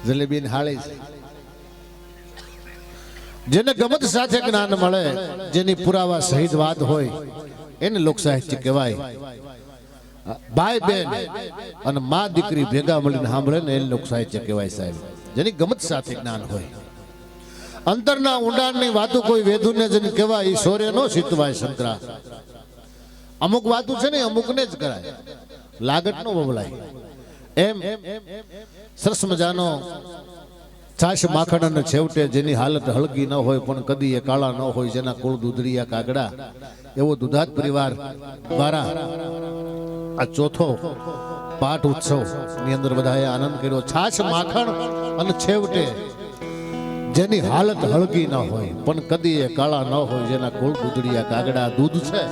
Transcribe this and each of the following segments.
જલેબી હાળી છે. જેને ગમત સાથે જ્ઞાન મળે, જેની પુરાવા સહિત વાત હોય, એને લોક સાહિત્ય કહેવાય. ભાઈ બેન અને મા દીકરી ભેગા મળીને સાંભળે ને એને લોક સાહિત્ય કહેવાય સાહેબ. જેની ગમત સાથે જ્ઞાન હોય, અંતરના ઊંડાણની વાતો કોઈ વેધુને જેને કહેવાય, એ સોરે નો સીતવાય શંકરા. અમુક વાતો છે ને અમુકને જ કરાય, લાગટ નો બબલાય. એમ સરસ મજાનો છાશ માખણ અને છેવટે જેની હાલત હળગી ન હોય પણ કદી એ કાળા ન હોય, જેના કુળ દૂધડિયા કાગડા, એવો દુધાત પરિવાર દ્વારા આ ચોથો પાઠ ઉત્સવ ની અંદર બધાએ આનંદ કર્યો. છાશ માખણ અને છેવટે જેની હાલત હળગી ન હોય પણ કદી એ કાળા ન હોય, જેના કુળ દૂધડિયા કાગડા. દૂધ છે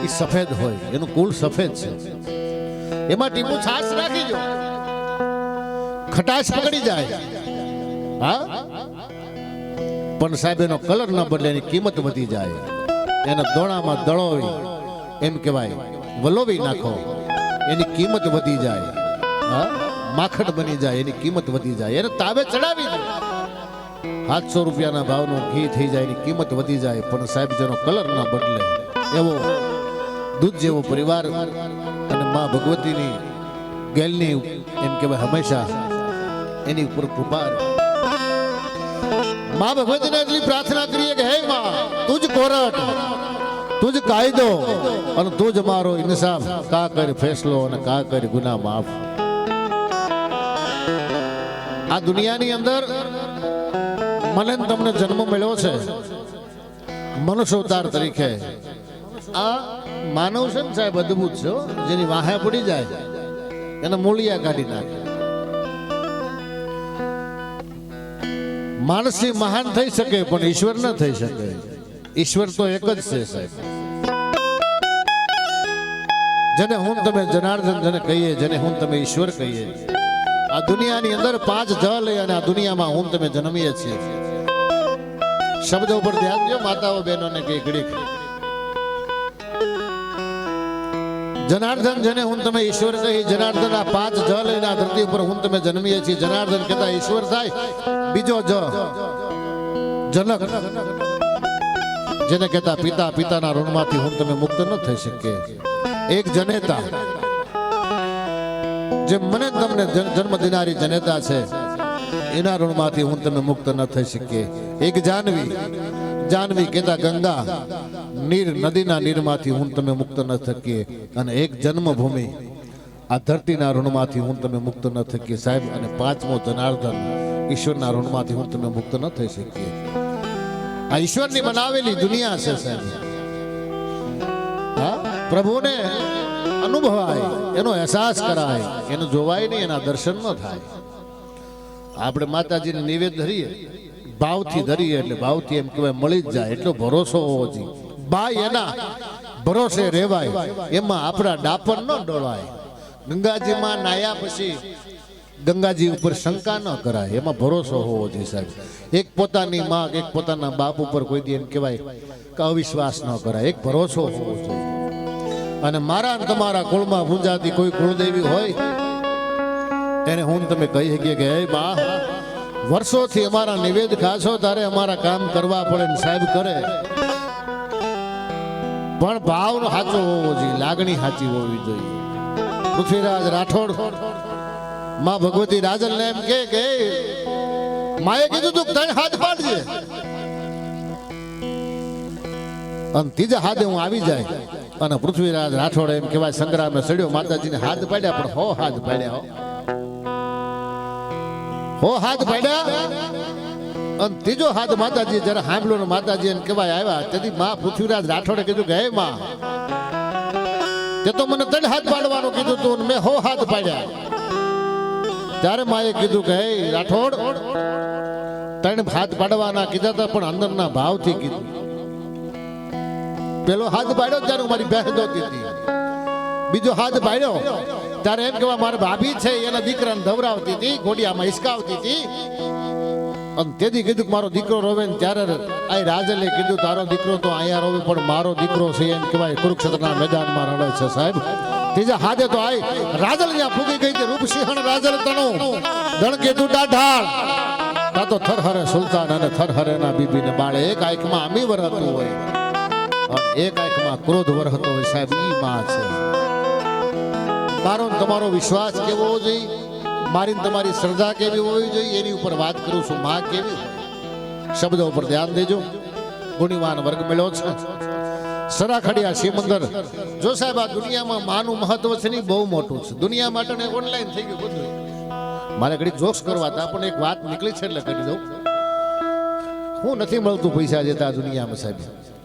એ સફેદ હોય, એનું કુળ સફેદ છે, એમાં ટીપું છાશ રાખી જો, ખટાશ પકડી જાય. હા, પણ સાહેબ એનો કલર ન બદલે, એની કિંમત વધી જાય. એના દોણામાં દળોવી, એમ કહેવાય વલોવી નાખો, એની કિંમત વધી જાય. હા, માખણ બની જાય, એની કિંમત વધી જાય. એને તાવે ચડાવી દે, 700 રૂપિયાના ભાવનું ઘી થઈ જાય, એની કિંમત વધી જાય. પણ સાહેબ જેનો કલર ના બદલે, એવો દૂધ જેવો પરિવાર અને માં ભગવતીની ગેલની એમ કહેવાય હંમેશા એની ઉપર કૃપા. માં ભગવતીને એટલી પ્રાર્થના કરીએ કે હે માં, તુજ કોરટ, તુજ કાયદો અને તુજ મારો ઇન્સાફ, કા કર ફેસલો અને કા કર ગુના માફ. આ દુનિયાની અંદર મને તમને જન્મ મળ્યો છે મનુષ્ય અવતાર તરીકે. આ માનવ છે ને સાહેબ અદભુત છે, જેની વાહે પડી જાય એને મૂળિયા કાઢી નાખે. માણસથી મહાન થઈ શકે પણ ઈશ્વર ન થઈ શકે. ઈશ્વર તો એક જ છે સાહેબ. જેને હું તમે જનાર્દન જેને કહીએ, જેને હું તમે ઈશ્વર કહીએ. આ દુનિયાની અંદર 5 જલ અને આ દુનિયામાં હું તમે જન્મીએ છીએ. શબ્દ ઉપર ધ્યાન દો માતાઓ બહેનોને કે ઘડીક. જનાર્દન જેને હું તમે ઈશ્વર કહી, જનાર્દન આ 5 જલ અને આ ધરતી ઉપર હું તમે જન્મીએ છીએ. જનાર્દન કહેતા ઈશ્વર થાય. બીજો જ જનક જેને કહેતા પિતા, પિતાના ઋણમાંથી હું તમે મુક્ત ન થઈ શકે. એક જનેતા, જે મને તમને જન્મ દેનારી જનેતા છે, એના ઋણમાંથી હું તમે મુક્ત ન થઈ શકે. એક જાનવી, જાનવી કહેતા ગંગા, નીર નદીના નીરમાંથી હું તમે મુક્ત ન થકીએ. અને એક જન્મભૂમિ, આ ધરતીના ઋણમાંથી હું તમે મુક્ત ન થકીએ સાહેબ. અને 5મો જનાર્દન, ઈશ્વરના ઋણમાંથી હું તમે મુક્ત ન થઈ શકીએ. આ ઈશ્વરની બનાવેલી દુનિયા છે સાહેબ. હા, પ્રભુને અનુભવાય, એનો અહેસાસ કરાય, એનું જોવાય નહીં, એના દર્શન ન થાય. આપણે માતાજીને નિવેદ ધરીએ, ભાવથી ધરીએ એટલે ભાવથી એમ કહેવાય મળી જ જાય, એટલો ભરોસો હોવો જોઈએ. ભાઈ એના ભરોસે રહેવાય, એમાં આપણા ડાપણ ન ડોળાય. ગંગાજીમાં નાયા પછી ગંગાજી ઉપર શંકા ન કરાય, એમાં ભરોસો હોવો જોઈએ સાહેબ. એક પોતાની માં, એક પોતાના બાપ ઉપર કોઈ દી એમ કહેવાય કે અવિશ્વાસ ન કરાય, એક ભરોસો હોવો જોઈએ. અને મારા તમારા કુળમાં પૂંજાતી કોઈ કુળદેવી હોય, એને હું તમે કહી શકીએ કે હે બા, વર્ષોથી અમારા નિવેદ ખાશો તારે અમારા કામ કરવા પડે ને સાહેબ કરે. પણ ભાવ સાચો હોવો જોઈએ, લાગણી સાચી હોવી જોઈએ. પૃથ્વીરાજ રાઠોડ માં ભગવતી રાજલ ને એમ કે માએ કીધું તું 3 હાથ પાડજે, અને 3જા હાથે હું આવી જાય. અને પૃથ્વીરાજ રાઠોડ એમ કહેવાય સંગ્રામે સડ્યો, માતાજીને હાથ પાડ્યા, પણ 100 હાથ પાડ્યા, 100 હાથ પાડ્યા. અને 3જો હાથ માતાજી જયારે સાંભળ્યો ને માતાજી એમ કહેવાય આવ્યા, તેથી માં પૃથ્વીરાજ રાઠોડે કીધું કે હે માં, તે તો મને 3 હાથ પાડવાનું કીધું તું, મેં 100 હાથ પાડ્યા. ત્યારે માએ કીધું કે હે રાઠોડ, 3 હાથ પાડવાના કીધા હતા પણ અંદરના ભાવથી કીધું. પેલો હાથ પાડ્યો ત્યારે મારી બહેન દોતી હતી, બીજો હાથ પાડ્યો ત્યારે એમ કહેવા મારા ભાભી છે એના દીકરાને ધવરાવતી હતી, ઘોડિયામાં હિસકાવતી હતી. અને તેથી કીધું મારો દીકરો રોવે ને ત્યારે આ રાજલે કીધું તારો દીકરો તો અહીંયા રોવે પણ મારો દીકરો છે એમ કહેવાય કુરુક્ષેત્રના મેદાનમાં રડે છે સાહેબ. ત્રીજા હાથે તો આય રાજલ ત્યાં ફૂગી ગઈ તે રૂપસિંહણ રાજલ તણું દણ કીધું ડાઢાળ તા તો થરહરે સુલતાન અને થરહરે ના બીબીને બાળે એક આંખમાં અમી વરહતું હોય અને એક આંખમાં ક્રોધ વરહતો હોય સાહેબ ઈ માં છે મારો ને તમારો વિશ્વાસ કેવો હોવો જોઈએ મારી ને તમારી શ્રદ્ધા કેવી હોવી જોઈએ એની ઉપર વાત કરું છું માં કેવી હોય શબ્દો ઉપર ધ્યાન દેજો ગુણીવાન વર્ગ મળ્યો છે સરાખડિયા સિમંદર જો સાહેબ આ દુનિયામાં માનું મહત્વ છે ને બહુ મોટું છે દુનિયા માટે ઓનલાઈન થઈ ગયું બધું મારે ઘડી જોક્સ કરવા હતા પણ એક વાત નીકળી છે એટલે કરી દઉં હું નથી મળતું પૈસા દેતા દુનિયામાં સાહેબ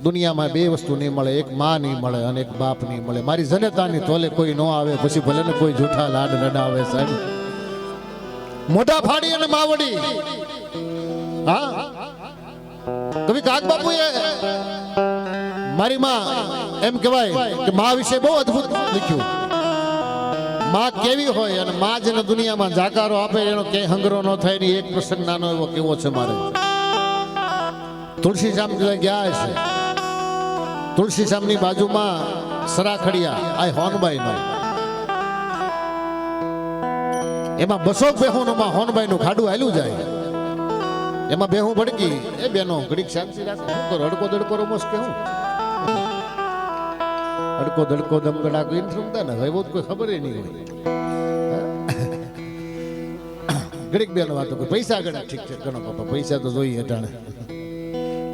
દુનિયામાં બે વસ્તુ નહીં મળે એક માં નહીં મળે અને એક બાપ નહીં મળે મારી જનતાની તોલે કોઈ ન આવે પછી ભલે ને કોઈ જૂઠા લાડ લડાવે સાહેબ મોટા ફાડી અને માવડી હા કવિ કાક બાપુએ મારી માં એમ કહેવાય કે માં વિશે બહુ અદ્ભુત લખ્યું માં કેવી હોય અને માં જેને દુનિયામાં જાકારો આપે એનો ક્યાંય હંગરો ન થાય ને એક પ્રસંગ નાનો એવો કેવો છે મારે તુલસી શ્યામ ગયા છે તુલસી શ્યામની બાજુમાં સરાખડિયા આ હોનબાઈ નો એમાં બસો બેહુનમાં હોનબાઈ નું ખાડું હાલ્યું જાય એમાં બેહું ભડકી એ બેનો ઘડીક શાંતિ રાખો શું કરો હડકો દડકો રમોસ કે હું હડકો દડકો દમગડા કોઈ રમતા ને હવે કોઈ ખબર નહીં હોય ઘડીક બેનો વાતો પૈસા ગણા ઠીક છે ગણો પપ્પા પૈસા તો જોઈએ અટાણે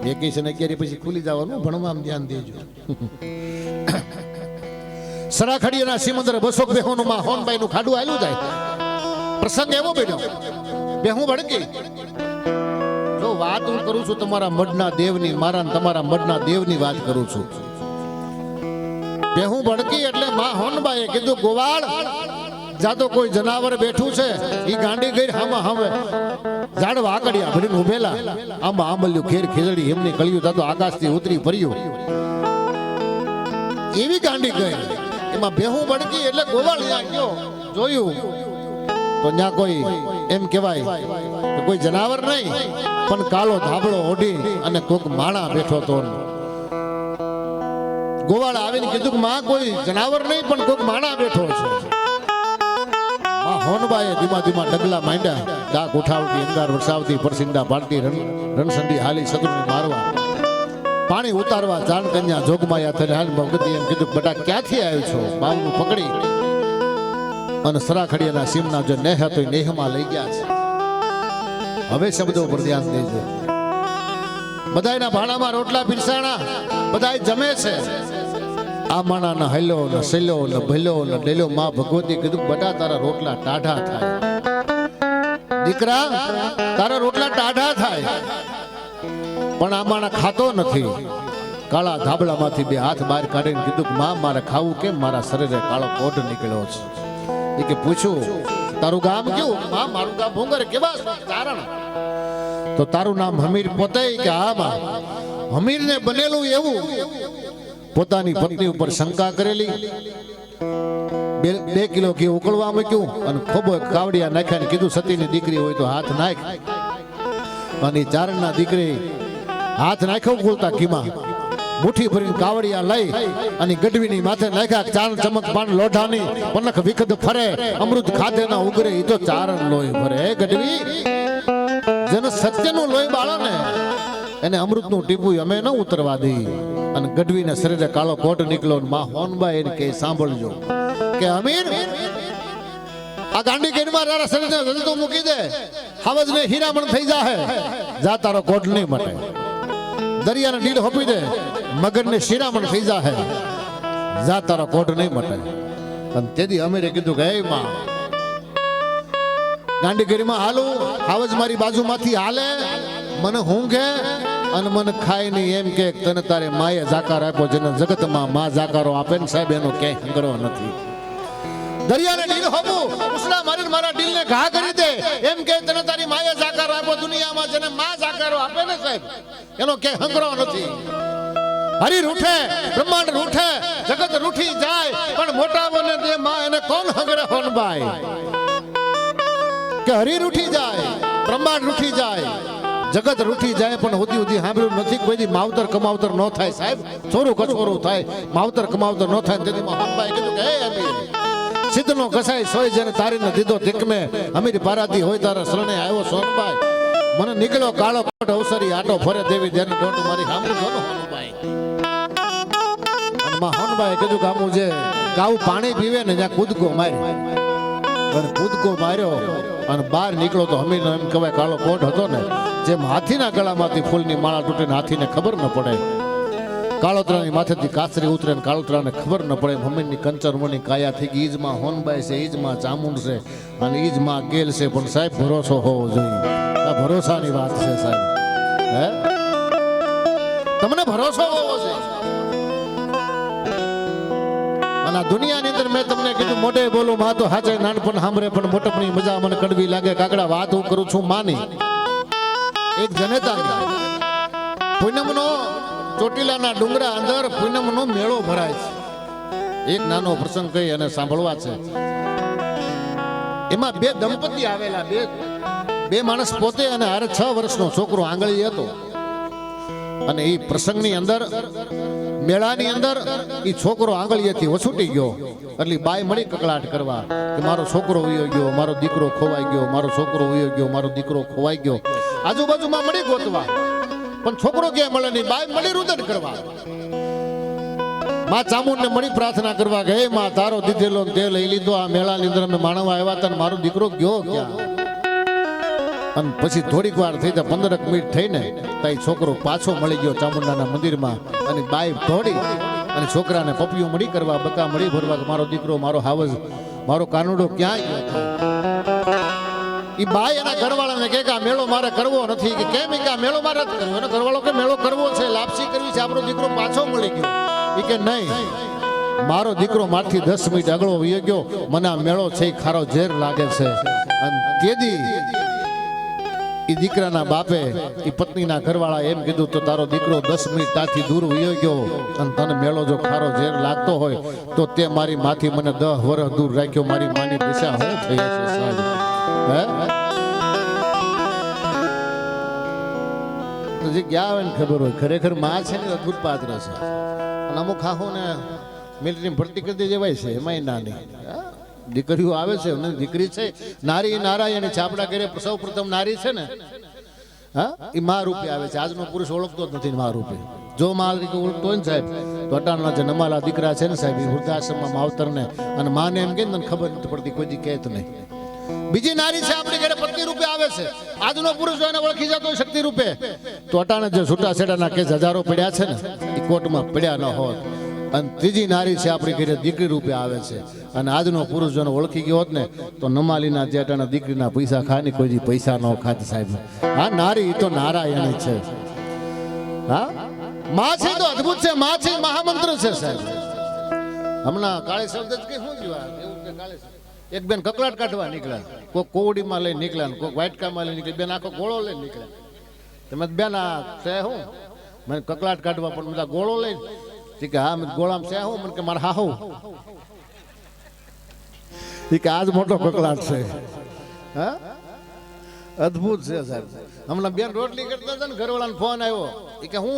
વેકેશન 11 પછી ખુલી જવાનું ભણવામાં ધ્યાન દેજો સરાખડીયાના સિમંદર બસો બેહોનું માં હોનબાઈ નું ખાડું આલ્યું જાય પ્રસંગ એવો બન્યો બેહું ભડકી જો વાત હું કરું છું તમારા મઢના દેવની મારા તમારા મઢના દેવની વાત કરું છું બેહું ભડકી એટલે માં હોનબાઈએ કીધું ગોવાળ જાતો કોઈ જનાવર બેઠું છે ઈ ગાંડી ગઈ હામાં હવે ઝાડ વાકડિયા ભરીને ઉભેલા આંબા આંબલ્યું ખેર ખીજડી એમની કળિયું તાતો આકાશથી ઉતરી પડ્યું એવી ગાંડી ગઈ એમાં બેહું ભડકી એટલે ગોવાળ ત્યાં ગયો જોયું તો ત્યાં કોઈ એમ કહેવાય કે કોઈ જનાવર નહીં પણ કાળો ધાબળો ઓઢી અને કોક માણા બેઠો તો ગોવાળ આવીને કીધું કે માં કોઈ જનાવર નહીં પણ કોક માણા બેઠો છે માં હોનબાએ ધીમા ધીમા ડગલા માંડ્યા ડાક ઉઠાવતી અંગાર વરસાવતી પરસિંડા પાડતી રણસંડી હાલી શત્રુને મારવા પાણી ઉતારવા જાણ કન્યા જોગમાયા થઈને હાલ ભગતી એમ કીધું બટા ક્યાંથી આવ્યો છો બાવનું પકડી અને સરાખડિયાના સીમના જે નેહ હતો એ નેહમાં લઈ ગયા છે હવે શબ્દો પર ધ્યાન દેજો બધાયના ભાણામાં રોટલા પીરસાણા બધાય જમે છે આ માણાના હલ્યો ને સલ્યો ને ભલ્યો ને ડેલ્યો માં ભગવતી કીધું બટા તારા રોટલા ટાઢા થાય દીકરા તારા રોટલા ટાઢા થાય પણ આ માણા ખાતો નથી કાળા ધાબળામાંથી બે હાથ બહાર કાઢીને કીધું માં મારે ખાવું કેમ મારા શરીરે કાળો કોટ નીકળ્યો છે એ કે પૂછ્યું તારું ગામ કેવું માં મારું ગામ ભોંગર કેવા ચારણ તો તારું નામ હમીર પોતે કે હા માં હમીર ને બનેલું એવું પોતાની પત્ની ઉપર શંકા કરેલી 2 કિલો ઘી ઉકળવા મૂક્યું અને ખોબો કાવડિયા નાખ્યા ને કીધું સતીની દીકરી હોય તો હાથ નાખ અને ચારણના દીકરી હાથ નાખ્યો ઉકળતા ઘીમાં મુઠ્ઠી ભરીને કાવડિયા લઈ અને ગઢવીની માથે નાખ્યા ચારણ ચમક પાન લોઢાની પનખ વિખદ ફરે અમૃત ખાધે ના ઉગરે એ તો ચારણ લોહી ભરે હે ગઢવી જેને સત્યનું લોહી બાળો ને એને અમૃતનું ટીપું અમે ન ઉતરવા દઈ અને ગઢવીના શરીરે કાળો કોટ નીકળ્યો માં હોનબા એને કે સાંભળજો કે અમીર આ ગાંડી ગેરમાં તારા શરીરને જલતો મૂકી દે હાવજને હીરામણ થઈ જાહે જા તારો કોટ નહીં મટે દરિયાને ડીલ હોપી દે મગરને શિરામણ થઈ જાહે જા તારો કોટ નહીં મટે અને તેથી અમીરે કીધું કે હે માં ગાંડી ગેરીમાં હાલું હાવજ મારી બાજુમાંથી હાલે મને ઊંઘે અને મને ખાય નહીં એમ કે તને તારે માએ જાકાર આપ્યો જેને જગતમાં માં જાકારો આપે ને સાહેબ એનો ક્યાંય હંગરો નથી દરિયાને ડીલ હોપું ઉસલા મારીને મારા ડીલને ઘા કરી દે એમ કે તને તારી માએ જાકારો આપ્યો દુનિયામાં જેને માં જાકારો આપે ને સાહેબ એનો ક્યાંય હંગરો નથી હરી રૂઠે બ્રહ્માંડ રૂઠે જગત રૂઠી જાય પણ મોટા બને દે માં એને કોણ હંગરે હોનબાઈ કે હરી રૂઠી જાય બ્રહ્માંડ રૂઠી જાય જગત રૂઠી જાય પણ હોતી હોતી સાંભળ્યું નથી કોઈ માવતર કમાવતર ન થાય સાહેબ છોરું કછોરું થાય માવતર કમાવતર ન થાય તેથી હોનબાઈ કીધું કે હે અમીર સિદ્ધનો કસાઈ સોય જેને તારીને દીધો ધીકમે અમીર પારાતી હોય તારા શરણે આવ્યો સોનભાઈ મને નીકળ્યો કાળો કોટ અવસરી આટો ફરે દેવી દેને ડોટ મારી સાંભળું છો ને હોનભાઈ અને માં હોનભાઈ કીધું કે આમું જે કાવું પાણી પીવે ને જ્યાં કૂદકો માર્યો અને કૂદકો માર્યો અને બહાર નીકળો તો હમીરનો એમ કહેવાય કાળો કોટ હતો ને જેમ હાથીના ગળામાંથી ફૂલની માળા તૂટે ને હાથીને ખબર ન પડે કાળોતરાની માથેથી કાસરી ઉતરે ને કાળોતરાને ખબર ન પડે મમ્મીની કંચરમણી કાયા થઈ ગઈ ઈજમાં હોનબાઈ છે ઈજમાં ચામુંડ છે અને ઈજમાં ગેલ છે પણ સાહેબ ભરોસો હોવો જોઈએ આ ભરોસાની વાત છે સાહેબ હે તમને ભરોસો હોવો જોઈએ અને આ દુનિયાની અંદર મેં તમને કીધું મોઢે બોલું માં તો હાજે નાનપણ સાંભળે પણ મોટપની મજા મને કડવી લાગે કાકડા વાત હું કરું છું માની એક જનેતાની પૂનમનો ચોટીલાના ડુંગરા અંદર પૂનમનો મેળો ભરાય છે એક નાનો પ્રસંગ કહી અને સાંભળવા છે એમાં બે દંપતી આવેલા બે માણસ પોતે અને હારે 6 વર્ષનો છોકરો આંગળી હતો અને એ પ્રસંગની અંદર મેળાની અંદર એ છોકરો આંગળીએથી વસૂટી ગયો એટલે બાઈ મળી કકળાટ કરવા કે મારો છોકરો વયો ગયો મારો દીકરો ખોવાઈ ગયો મારો છોકરો વયો ગયો મારો દીકરો ખોવાઈ ગયો આજુબાજુમાં મળી ગોતવા પણ છોકરો ક્યાંય મળે નહીં બાઈ મળી રુદન કરવા માં ચામુંડને મળી પ્રાર્થના કરવા કે હે માં તારો દીધેલો તે લઈ લીધો આ મેળાની અંદર અમે માણવા આવ્યા હતા મારો દીકરો ગયો ક્યાં અને પછી થોડીક વાર થઈ જાય 15 મિનિટ થઈને તાઈ છોકરો પાછો મળી ગયો ચામુંડાના મંદિરમાં અને બાઈ દોડી અને છોકરાને પપિયું મળી કરવા બકા મળી ભરવા કે મારો દીકરો મારો હાવજ મારો કાનુડો ક્યાં ગયો ઈ બાઈ એના ઘરવાળાને કહે કે આ મેળો મારે કરવો નથી કે કેમ કે આ મેળો મારે કરવો એનો ઘરવાળો કે મેળો કરવો છે લાપસી કરવી છે આપણો દીકરો પાછો મળી ગયો ઈ કે નહીં મારો દીકરો મારથી 10 મિનિટ આગળ વયો ગયો મને આ મેળો છે ખારો ઝેર લાગે છે અને તેદી ઈ દીકરાના બાપે ઈ પત્નીના ઘરવાળા એમ કીધું તો તારો દીકરો 10 મિનિટ તાથી દૂર વયો ગયો અને તને મેળો જો ખારો ઝેર લાગતો હોય તો તે મારી માથી મને 10 વર્ષ દૂર રાખ્યો મારી માની દિશા હું થઈ છે સાહેબ હે તો જે ગયા હોય ને ખબર હોય ખરેખર માં છે ને અદ્ભુત પાત્ર છે અને અમુક આખો ને મિલિટરી ભરતી કરી દે જેવાય છે એમાંય નાની દીકરીઓ આવે છે અને દીકરી છે નારી નારાયણી છાપડા કરે સૌ પ્રથમ નારી છે ને હા એ માં રૂપે આવે છે આજનો પુરુષ ઓળખતો જ નથી માં રૂપે જો માં રૂપે ઓળખતો હોય ને સાહેબ તો અટાણના જે નમાલા દીકરા છે ને સાહેબ એ વૃદ્ધાશ્રમમાં માવતરને અને માને એમ કે ને ખબર નથી પડતી કોઈ દી કહેત નહીં બીજી નારી છે આપણી ઘરે પત્ની રૂપે આવે છે આજનો પુરુષ એને ઓળખી જતો હોય શક્તિ રૂપે તો અટાણે જે છૂટાછેડાના કેસ હજારો પડ્યા છે ને એ કોર્ટમાં પડ્યા ન હોત અને ત્રીજી નારી છે આપણી ઘરે દીકરી રૂપે આવે છે અને આજનો પુરુષ જેને ઓળખી ગયો હોત ને તો નમાલીના જે અટાણા દીકરીના પૈસા ખાય કોઈ દી પૈસા ન ખાત સાહેબ હા નારી તો નારાયણ છે હા માં છે તો અદ્ભુત છે માં છે મહામંત્ર છે સાહેબ હમણાં કાળી શબ્દ જ કે શું જીવા એવું કે કાળી એક બેન કકલાટ કાઢવા નીકળ્યા કોઈ કોવડીમાં લઈને નીકળ્યા કોઈ વાટકામાં લઈને નીકળ્યા બેન આખો ગોળો લઈને નીકળ્યા તમે બેન આ છે હું મને કકલાટ કાઢવા પણ બધા ગોળો લઈને કે હા ગોળામાં છે હું મને કે મારા હાહુ કે આજ મોટો કકલાટ છે હા અદ્ભુત છે સાહેબ હમણાં બેન રોટલી કરતા હતા ને ઘરવાળાને ફોન આવ્યો કે હું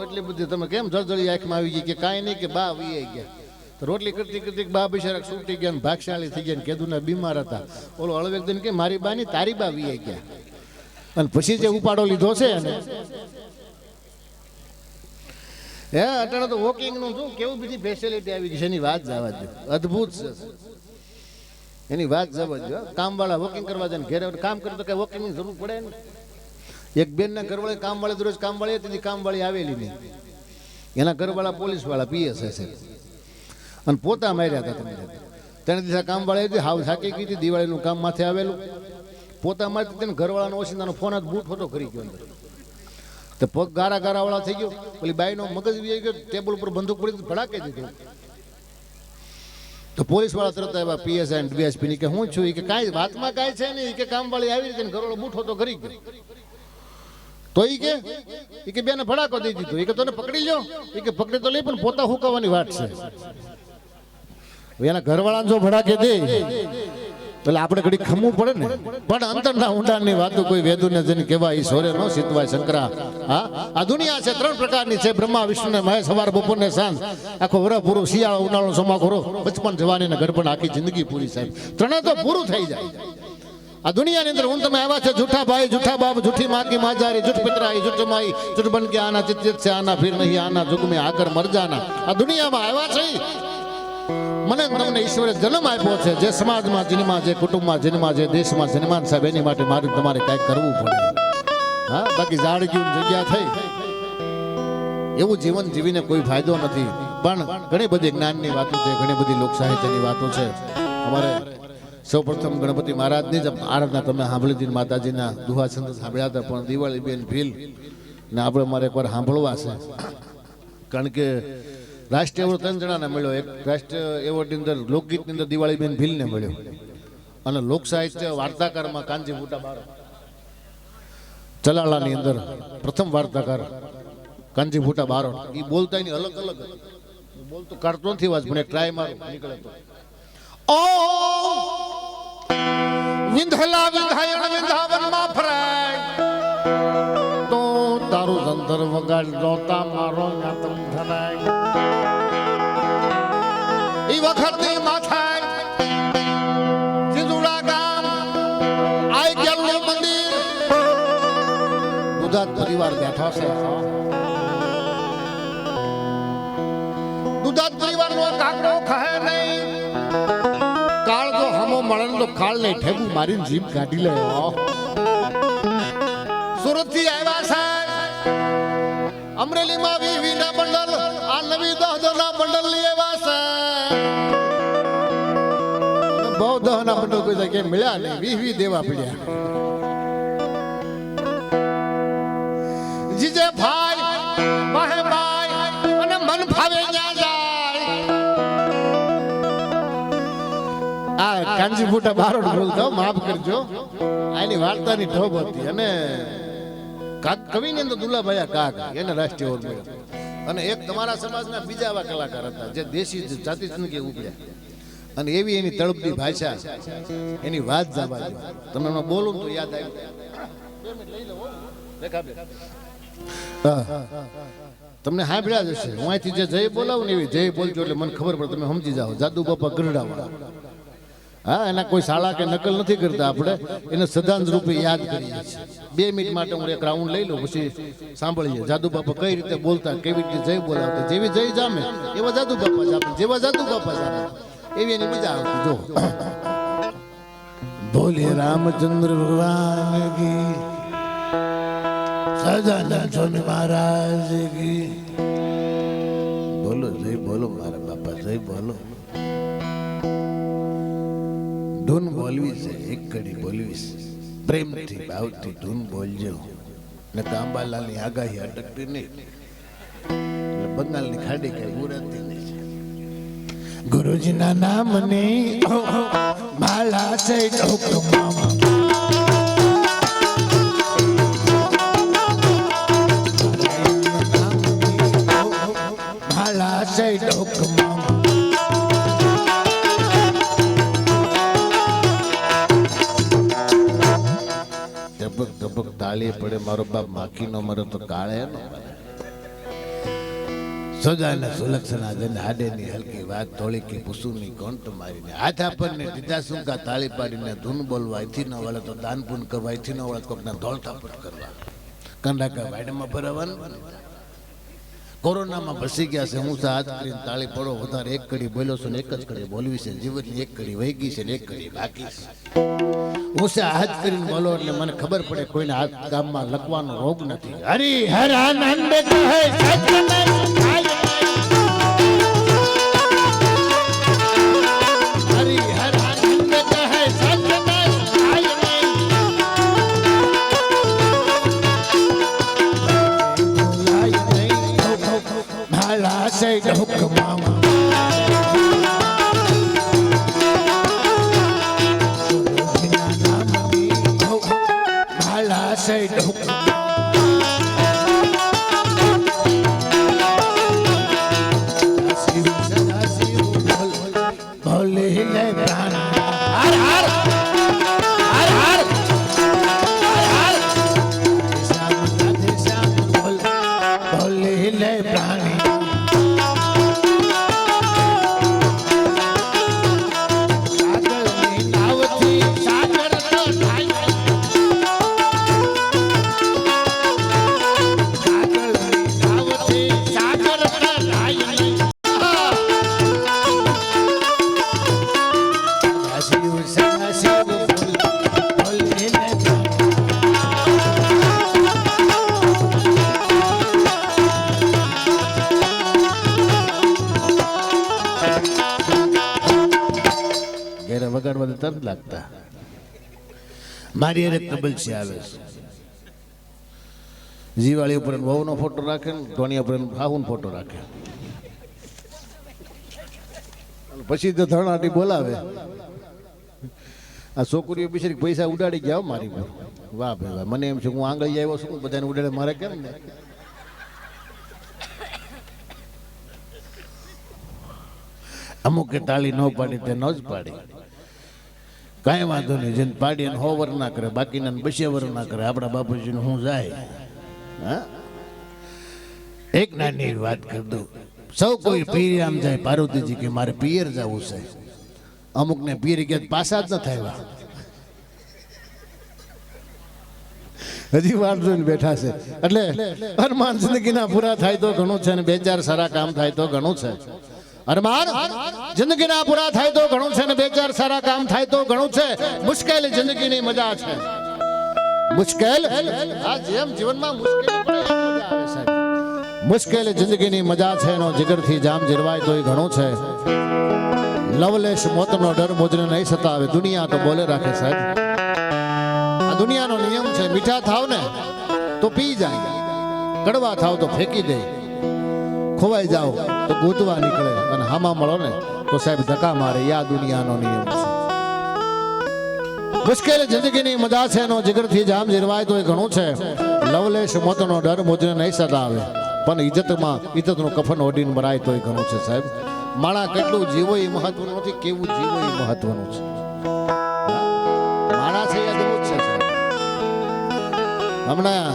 એટલી બધી તમે કેમ જળજળી આંખમાં આવી ગઈ કે કાંઈ નહીં કે બા વી ગયા રોટલી કરતી કરતી બા બિચારા છૂટી ગયા ભાગશાળી થઈ ગયા કેદુના બીમાર હતા ઓલો હળવેક દિન કે મારી બા ની તારી બા વી ગયા અને પછી જે ઉપાડો લીધો છે એને હે અટાણે તો વોકિંગ નું શું કેવું બધી ફેસિલિટી આવી ગઈ છે એની વાત જવા દો અદ્ભુત છે એની વાત જવા દો કામ વાળા વોકિંગ કરવા જાય ઘેર કામ કરે તો કઈ વોકિંગ ની જરૂર પડે ને એક બેન ના ઘરવાળા કામ વાળી દરરોજ કામ વાળી હતી કામ વાળી આવેલી નહીં એના ઘરવાળા પોલીસ વાળા પીએસ છે અને પોતા માર્યા હતા તમે તેને દિશા કામ વાળી હતી હાવ થાકી ગઈ હતી દિવાળીનું કામ માથે આવેલું પોતા મારતી તેને ઘરવાળાનો ઓછીનાનો ફોન જ બૂટ ફોટો કરી ગયો અંદર તો પગ ગારા ગારા વાળા થઈ ગયો પેલી બાઈનો મગજ વી ગયો ટેબલ ઉપર બંદૂક પડી ભડાકે દીધું તો પોલીસ વાળા તરત આવ્યા પીએસઆઈ અને ડીએસપી ની કે હું છું કે કાંઈ વાતમાં કાંઈ છે નહીં કે કામ વાળી આવી રીતે ઘરવાળો બૂટ ફોટો કરી ગયો તો એ કે બેને ભડાકો દઈ દીધો એ કે તને પકડી લ્યો એ કે પકડી તો લઈ પણ પોતા હુકાવાની વાત છે એના ઘરવાળાને જો ભડાકે દે એટલે આપણે ઘડી ખમવું પડે ને, પણ અંતરના ઊંડાણની વાતો કોઈ વેદોને જેને કહેવાય ઈ સોરે ન સીતવાય શંકરા. હા, આ દુનિયા છે 3 પ્રકારની છે, બ્રહ્મા વિષ્ણુ ને મહેશ, સવાર બપોર ને સાંજ, આખો વરસ પૂરું, શિયાળો ઉનાળો સમાખોરો, બચપન જવાની ને ગડપણ, આખી જિંદગી પૂરી સાહેબ, ત્રણે તો પૂરું થઈ જાય. આ દુનિયાની અંદર હું તમે આવ્યા છે, જૂઠા ભાઈ જૂઠા બાપ, જૂઠી માँ की माजारी, झूठ पितराई, झूठ माई, झूठ बन के आना, चित चित से आना, फिर नहीं आना, जुग में आकर मर जाना. આ દુનિયામાં આવ્યા છે, મને તમને ઈશ્વરે જન્મ આપ્યો છે, જે સમાજમાં જન્મા, જે કુટુંબમાં જન્મા, જે દેશમાં જન્મા સાહેબ, એની માટે મારે તમારે કાંઈક કરવું પડે. હા, બાકી ઝાડકી જગ્યા થઈ એવું જીવન જીવીને કોઈ ફાયદો નથી. પણ ઘણી બધી જ્ઞાનની વાતો છે, ઘણી બધી લોક સાહિત્યની વાતો છે. અમારે સૌપ્રથમ ગણપતિ મહારાજની જ આરાધના તમે સાંભળી હતી, માતાજીના દુહા છંદ સાંભળ્યા હતા, પણ દિવાળી બેન ભીલ ને આપણે મારે એકવાર સાંભળવા છે. કારણ કે રાષ્ટ્રીય એવોર્ડ 3 જણાને મળ્યો. એક રાષ્ટ્રીય એવોર્ડની અંદર લોકગીતની અંદર દિવાળી બેન ભીલને મળ્યો, અને લોક સાહિત્ય વાર્તાકારમાં કાનજી ફૂટા બારોટ, ચલાલાની અંદર પ્રથમ વાર્તાકાર કાનજી ફૂટા બારોટ. એ બોલતા એની અલગ અલગ બોલતો કાઢતો નથી વાત, પણ ટ્રાય મારું નીકળે તો ઓ વિંધલા વિંધાયણ વિંધાવનમાં ફરાય તો તારું ધંધર વગાડ દોતા મારો નાતમ ધનાય. ઈ વખતે માથાય સિંધુડા ગામ આઈ ગયેલું મંદિર, દુધાત પરિવાર બેઠો છે. દુધાત પરિવારનો કાકડો ખાય નહીં, કાળ જો હમો મળે તો કાળ ને ઠેબુ મારીને જીભ કાઢી લે. સુરત થી આવ્યા સાહેબ, અમરેલીમાં વીના બંડલ, આ નવી 10 ના બંડલ લઈ આવ્યા સાહેબ. બહુ 10 ના બંડલ કોઈ જગ્યાએ મળ્યા નહીં, 20 દેવા પડ્યા. જીજે ભાઈ માહે ભાઈ અને મન ફાવે ત્યાં જાય. આ કાનજી ફૂટા બારોટ બોલતો, માફ કરજો, આની વાર્તાની ઢોબ હતી. અને કવિની અંદર દુલાભાઈ કાક એને રાષ્ટ્રીય એવોર્ડ મળ્યો. અને એક તમારા સમાજના બીજા એવા કલાકાર હતા જે દેશી જાતિ જિંદગી ઉભર્યા, અને એવી એની તળપદી ભાષા, એની વાત જવા દો, તમે એમાં બોલો તો યાદ આવ્યું. તમને સાંભળ્યા જ હશે, હું અહીંથી જે જય બોલાવું ને એવી જય બોલજો એટલે મને ખબર પડે, તમે સમજી જાઓ. જાદુ બાપા ગરડાવાળા, હા, એના કોઈ શાળા કે નકલ નથી કરતા, આપણે એને શ્રદ્ધાંજલિ રૂપે યાદ કરીએ છીએ. 2 મિનિટ માટે હું એક રાઉન્ડ લઈ લઉં, પછી સાંભળીએ જાદુ બાપા કઈ રીતે બોલતા, કેવી રીતે જય બોલાવતા. જેવી જય જામે એવા જાદુ બાપા જામે, જેવા જાદુ બાપા જામે એવી એની મજા આવતી. જો બોલે રામચંદ્ર ભગવાન કી, સહજાનંદ સ્વામી મહારાજ કી. બોલો જય બોલો મારા બાપા, જય બોલો. ધૂન બોલવી છે, એક કડી બોલવી છે, પ્રેમથી ભાવથી ધૂન બોલજો, ને કાંબાલાલની આગાહી અટકતી નહીં, એટલે બંગાળની ખાડી કઈ ઉરાતી નહીં. ગુરુજીના નામની માળા છે ડોકમાં, માળા છે ડોકમાં. ધબક તાળી પડે, મારો બાપ માખી નો મરે તો કાળે નો મરે. સજાને સુલક્ષણા જન હાડેની હલકી વાત, થોડી કે પુસુની કોંટ મારીને, હાથ આપણને દીધા સુંકા તાળી પાડીને ધૂન બોલવા. એથી ન વળે તો દાન પૂન કરવા, એથી ન વળે કોકના ધોળ થાપટ કરવા, કંડાકા વાડમાં ભરાવાનું. કોરોનામાં ફસી ગયા છે, હું હાથ કરીને તાળી પડો વધારે. એક કડી બોલ્યો છું ને એક જ કડી બોલવી છે, જીવનની એક કડી વહી ગઈ છે ને એક કડી બાકી છે. હું હાથ કરીને બોલો એટલે મને ખબર પડે કોઈને હાથ ગામમાં લખવાનો રોગ નથી. હરી હર આનંદ કહે ભોલે પ્રાણ હર હર નતા જ લાગતા. મારી એક તબલસી આવે છે, જીવાળી ઉપર વહુનો ફોટો રાખે ને ધોનિયા ઉપર હાહુનો ફોટો રાખે, પછી તો ધરણાટી બોલાવે. આ છોકરીઓ બિચારી પૈસા ઉડાડી ગયા મારી પર. વાહ ભાઈ વાહ, મને એમ છે હું આંગળી આવ્યો છું, બધાને ઉડાડે મારે કેમ ને. અમુકે તાળી ન પાડી તે ન જ પાડી, કાંઈ વાંધો નહીં. જેને પાડી એને 100 વર ના કરે, બાકીના 200 વર ના કરે. આપણા બાપુજીને હું જાય. હા, એક નાની વાત કરી દઉં. સૌ કોઈ પીર આમ જાય પાર્વતીજી કે મારે પિયર જવું છે. અમુક ને પીર ગયા પાછા જ ન થાય, હજી વાર જોઈને બેઠા છે. એટલે અરમાન જિંદગીના પૂરા થાય તો ઘણું છે, ને 2-4 સારા કામ થાય તો ઘણું છે. અરમાન જિંદગીના પૂરા થાય તો ઘણું છે, ને 2-4 સારા કામ થાય તો ઘણું છે. મુશ્કેલ જિંદગીની મજા છે. મુશ્કેલ આ જેમ જીવનમાં મુશ્કેલ પડે એમ મજા આવે સાહેબ. મુશ્કેલ જિંદગીની મજા છે, એનો જીગરથી જામ જીરવાય તો ઘણું છે. લવલેશ મોતનો ડર મોજને નહીં સતાવે, દુનિયા તો બોલે રાખે સાહેબ. આ દુનિયાનો નિયમ છે. મીઠા થાવ ને તો પી જાય, કડવા થાવ તો ફેંકી દે, ખોવાઈ જાઓ તો ગોતવા નીકળે, અને હામા મળો ને તો સાહેબ ધક્કા મારે. આ દુનિયાનો નિયમ છે. મુશ્કેલ જિંદગીની મજા છે, એનો જીગરથી જામ જીરવાય તો ઘણું છે. લવલેશ મોતનો ડર મોજને નહીં સતાવે, પણ ઇજ્જતનું કફન ઓઢીને મરાય તો ઘણું છે સાહેબ. માણા કેટલું જીવો એ મહત્વનું નથી, કેવું જીવો એ મહત્વનું છે. માણા છે એ અદભુત છે સાહેબ. હમણાં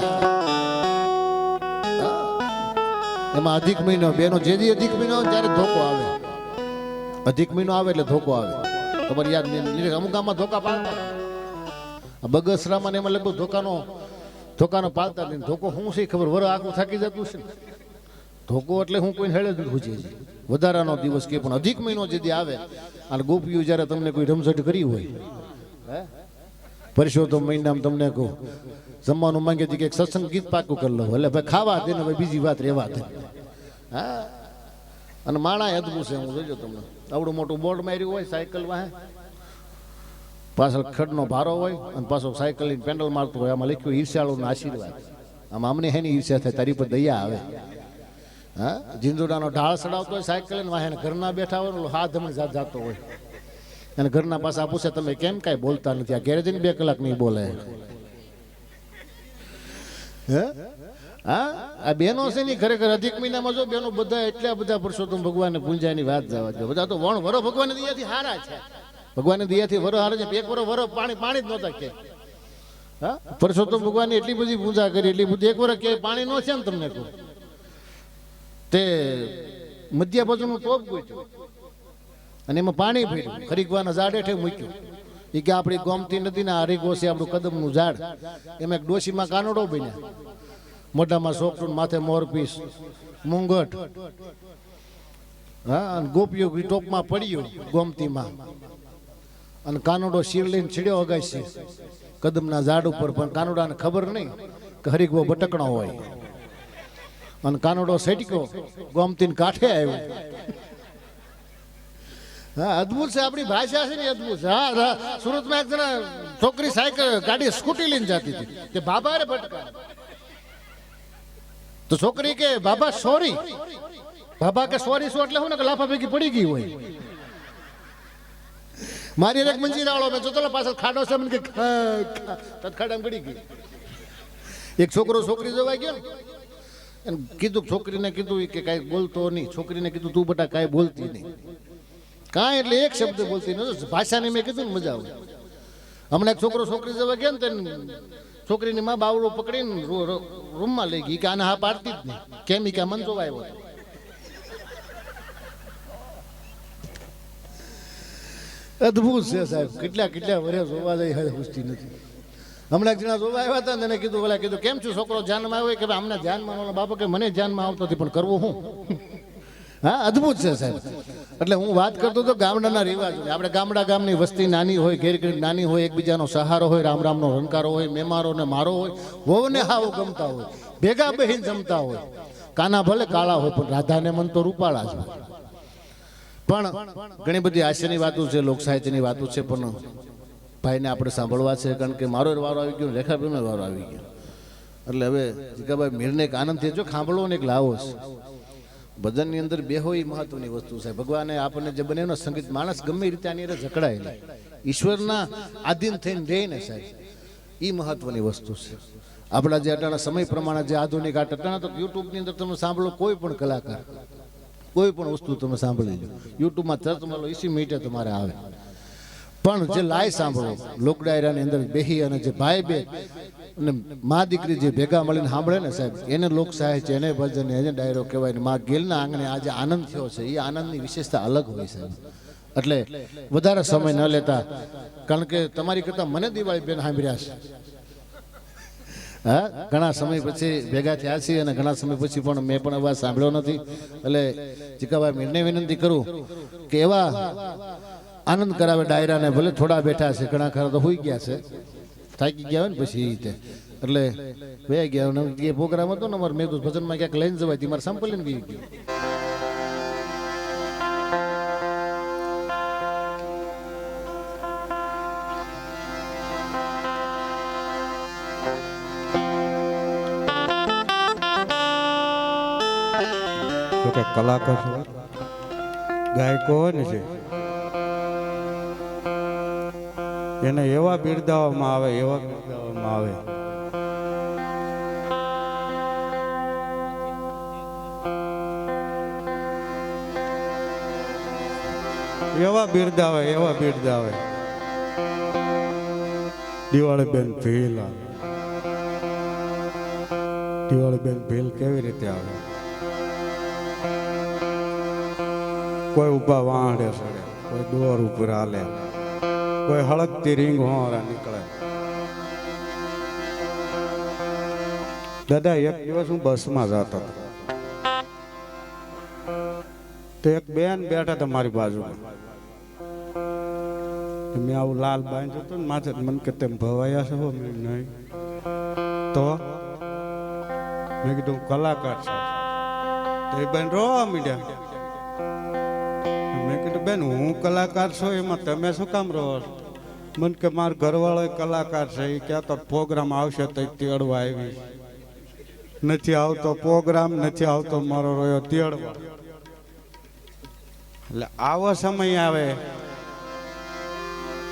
એમાં અધિક મહિનો બેનો, જે અધિક મહિનો ત્યારે ધોકો આવે. અધિક મહિનો આવે એટલે ધોકો આવે. ખબર યાદ નહીં, અમુક ગામમાં ધોકા પાડતા, બગસરામાં એમાં લગભગ ધોકાનો પાડતા નહીં. ધોકો શું છે ખબર? વર આખું થાકી જતું છે. ધોકો એટલે હું કોઈ હેળે જ પૂછે છે, વધારાનો દિવસ કે. પણ અધિક મહિનો જે આવે અને ગોપીઓ જ્યારે તમને કોઈ રમઝટ કરી હોય, પરસોત્તમ મહિનામાં તમને કહું જમવાનું માંગે છે કે એક સત્સંગ ગીત પાકું કરી લો, એટલે ભાઈ ખાવા દે ને ભાઈ બીજી વાત રહેવા દે. હા, અને માણા અદભુત છે. હું જોજો તમને આવડું મોટું બોર્ડ માર્યું હોય સાયકલ વાહે, પાછળ ખડનો ભારો હોય, અને પાછો સાયકલ પેન્ડલ મારતો હોય. આમાં લખ્યું ઈર્ષ્યાળુનો આશીર્વાદ. આમાં અમને હેની ઈર્ષ્યા થાય, તારી પર દયા આવે. હા, જીંદુડાનો ઢાળ ચડાવતો હોય સાયકલ ને વાહે, ઘરના બેઠા હોય હાથ હમણાં જાતો હોય, અને ઘરના પાછા પૂછે તમે કેમ કાંઈ બોલતા નથી? આ ઘેરે જઈને 2 કલાક નહીં બોલે. હા, આ બેનો છે ને ખરેખર અધિક મહિનામાં જો બેનો બધા એટલા બધા પરસોત્તમ ભગવાન પૂંજાની વાત જવા દો. બધા તો વરો ભગવાન દયાથી હારા છે. ભગવાન દયાથી વરો હારે છે. એક વરો પાણી જ નહોતા કે. હા, પરસોત્તમ ભગવાનની એટલી બધી પૂજા કરી, એટલી બધી. એક વર કે પાણી નો છે ને તમને કહું, તે મધ્ય બાજુનું ટોપ ગોચ્યું અને એમાં પાણી ભર્યું, હરિગવાના ઝાડ હેઠે મૂક્યું. એ કે આપણી ગોમતી નદીના હરિગો છે આપણું કદમનું ઝાડ. એમાં એક ડોશીમાં કાનડો બન્યા, મોઢામાં સોકટું, માથે મોરપીસ, મુંગટ. હા, અને ગોપીઓ ટોપમાં પડ્યું ગોમતીમાં, અને કાનડો શિર લઈને છીડ્યો અગાશી કદમના ઝાડ ઉપર. પણ કાનડાને ખબર નહીં કે હરિગવો બટકણો હોય, અને કાનડો સેટક્યો ગોમતીને કાંઠે આવ્યો. હા, અદભુત છે આપણી ભાષા છે ને, અદભુત છે. હા, સુરતમાં એક જણા છોકરી સાયકલ ગાડી સ્કૂટી લઈને જતી હતી, તે બાબા રે ભટકા. તો છોકરી કે બાબા સોરી. બાબા કે સોરી શું એટલે હું ને લાફા ભેગી પડી ગઈ હોય. મારી એક મંજીરાળો મેં જોતો પાછળ ખાડો છે, મને કે ખાડામાં પડી ગઈ. એક છોકરો છોકરી જોવા ગયો ને, કીધું છોકરીને કીધું કે કાંઈ બોલતો નહીં. છોકરીને કીધું તું બેટા કાંઈ બોલતી નહીં, કાંઈ એટલે એક શબ્દ બોલતી નથી. ભાષાને મેં કીધું ને મજા આવે. હમણાં એક છોકરો છોકરી જવા ગયા ને, છોકરીની માં બાવડો પકડીને રૂમમાં લઈ ગઈ કે આને હા પાડતી જ નહીં. કેમ? કે મન જોવા આવ્યો. અદભુત છે સાહેબ. કેટલા વર્ષ જોવા જાય પૂછતી નથી. હમણાં એક જણા જોવા આવ્યા હતા ને, એને કીધું ઓલા કીધું કેમ છું છોકરો ધ્યાનમાં આવ્યો? કે અમને ધ્યાનમાં ઓલા બાપા કે મને ધ્યાનમાં આવતો નથી, પણ કરવું હું. હા, અદભુત છે સાહેબ. એટલે હું વાત કરતો હતો ગામડાના રિવાજો. આપણે ગામની વસ્તી નાની હોય, ઘેર નાની હોય, એકબીજાનો સહારો હોય, રામ રામનો રણકારો હોય, મેમારો ને મારો હોય, વહુને હાવ ગમતા હોય, ભેગા બહીન જમતા હોય. કાના ભલે કાળા હોય પણ રાધાને મન તો રૂપાળા જ હોય. પણ ઘણી બધી હાસ્યની વાતો છે, લોક સાહિત્યની વાતો છે, પણ ભાઈને આપણે સાંભળવા છે, કારણ કે મારો વારો આવી ગયો, રેખાબેનનો વારો આવી ગયો. એટલે હવે જીગાભાઈ મીરને એક આનંદ થયો, ખાંભળવો ને એક લાવો છે. ભજનની અંદર બે હોય મહત્વની વસ્તુ છે. ભગવાને આપણને જે બનેનો સંગીત, માણસ ગમે રીતે આની અંદર જકડાયેલા ઈશ્વરના આધીન થઈને રહે ને સાહેબ, એ મહત્વની વસ્તુ છે. આપણા જે અટાણા સમય પ્રમાણે જે આધુનિક આ અટાણા તો યુટ્યુબની અંદર તમે સાંભળો, કોઈ પણ કલાકાર કોઈ પણ વસ્તુ તમે સાંભળી લો, યુટ્યુબમાં તરત મળો 20 મિનિટે તમારે આવે. પણ જે લાય સાંભળો, લોક ડાયરાની અંદર બેહી અને જે ભાઈ બે અને મા દીકરી જે ભેગા મળીને સાંભળે ને સાહેબ, એને લોક સાહિત્ય, એને ભજન, એને ડાયરો કહેવાય. ને મા ગેલના આંગણે આજે આનંદ થયો છે, એ આનંદની વિશેષતા અલગ હોય સાહેબ. એટલે વધારે સમય ન લેતા, કારણ કે તમારી કરતા મને દિવાળી બેન સાંભળ્યા છે. હા, ઘણા સમય પછી ભેગા થયા છીએ અને ઘણા સમય પછી પણ મેં પણ અવાજ સાંભળ્યો નથી. એટલે જીગાભાઈ મીરને વિનંતી કરું કે એવા આનંદ કરાવે ડાયરાને. ભલે થોડા બેઠા છે, ઘણા ખરા તો હોઈ ગયા છે, થાકી ગયા હોય ને પછી એ રીતે. એટલે બે ગયા એ પ્રોગ્રામ હતો ને અમારે, મેં તો ભજનમાં ક્યાંક લઈને જવાય, મારે સંપલ લઈને ગઈ ગયું. કે કલાકાર ગાયકો હોય ને છે, એને એવા બિરદાવવામાં આવે, એવા બિરદાવવામાં આવે. એવા બિરદાવે, એવા બિરદાવે. દિવાળી બેન ભીલ આવે. દિવાળી બેન ભીલ કેવી રીતે આવે? કોઈ ઉભા વાંઢે સડે, કોઈ દોર ઉપર હાલે, કોઈ હળકતી રીંગ હોરા નીકળે. દાદા એક દિવસ હું બસમાં જતો હતો, તો એક બેન બેઠા હતા મારી બાજુમાં. મેં આવું લાલ બાંધ્યું હતું ને માથે, મને કે તેમ ભવાયા છો? મેં નહીં. તો મેં કીધું કલાકાર છે. તો એ બેન રોવા મીડ્યા. મેં કીધું બેન હું કલાકાર છું, એમાં તમે શું કામ રહો છો? મને કે મારો ઘરવાળો કલાકાર છે, એ ક્યાં તો પ્રોગ્રામ આવશે તો તેડવા આવી. નથી આવતો પ્રોગ્રામ, નથી આવતો મારો રહ્યો તેડવા. એટલે આવો સમય આવે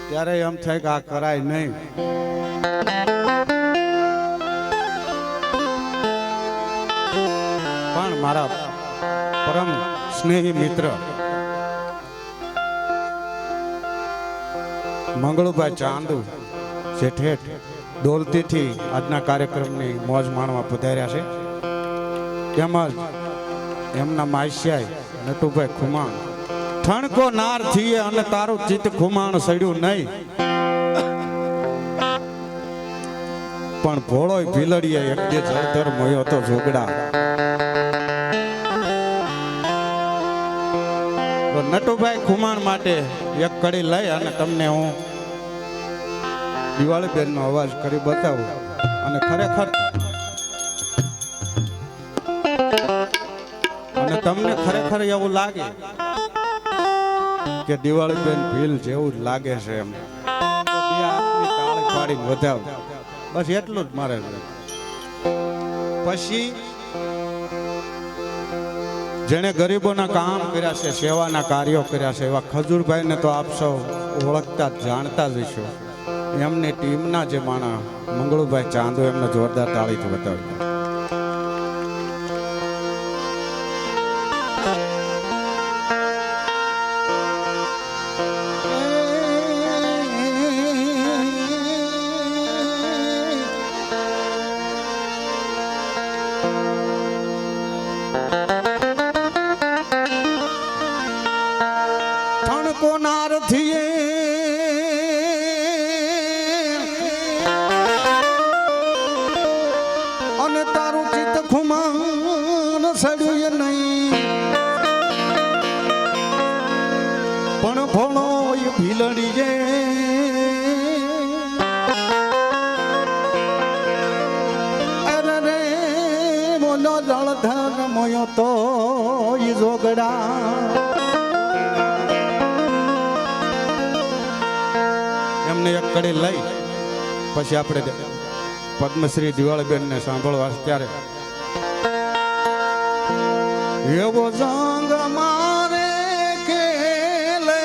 ત્યારે એમ થાય કે આ કરાય નહીં. પણ મારા પરમ સ્નેહી મિત્ર મંગળુભાઈ ચાંદુ શેઠેઠ દોલતીથી આજના કાર્યક્રમની મોજ માણવા પધાર્યા છે. તેમજ એમના માસ્યાય નટુભાઈ ખુમાણ. ઠણકો નાર થઈએ અને તારું ચિત્ત ખુમાણ સડ્યું નહીં, પણ ભોળોય ભીલડીએ એક જે જળતર મોયો તો જોગડા. નટુભાઈ ખુમાણ માટે એક કડી લઈ અને તમને હું દિવાળી બેન નો અવાજ કરી બતાવું. અને ખરેખર અને તમને ખરેખર એવું લાગે કે દિવાળી બેન ભીલ જેવું જ લાગે છે એમ. બે હાથની તાળી પાડીને વધાવ, બસ એટલું જ મારે. પછી જેણે ગરીબોના કામ કર્યા છે, સેવાના કાર્યો કર્યા છે, એવા ખજૂરભાઈને તો આપ સૌ ઓળખતા જાણતા જ હશો. એમની ટીમના જે માણસ મંગળુભાઈ ચાંદો, એમને જોરદાર તાળીથી બતાવ્યું. કોનાર થીએ અને તારું ચિત્ત ખુમાન સડ્યું નહીં, પણ ભણો ભીલડીએ અરે રે મોનો જળધર મોયો તો ઈ જોગડા. તમે એક કડી લઈ પછી આપણે પદ્મશ્રી દિવાળીબેનને સાંભળવા ત્યારે એવો સંગ મારે ખેલે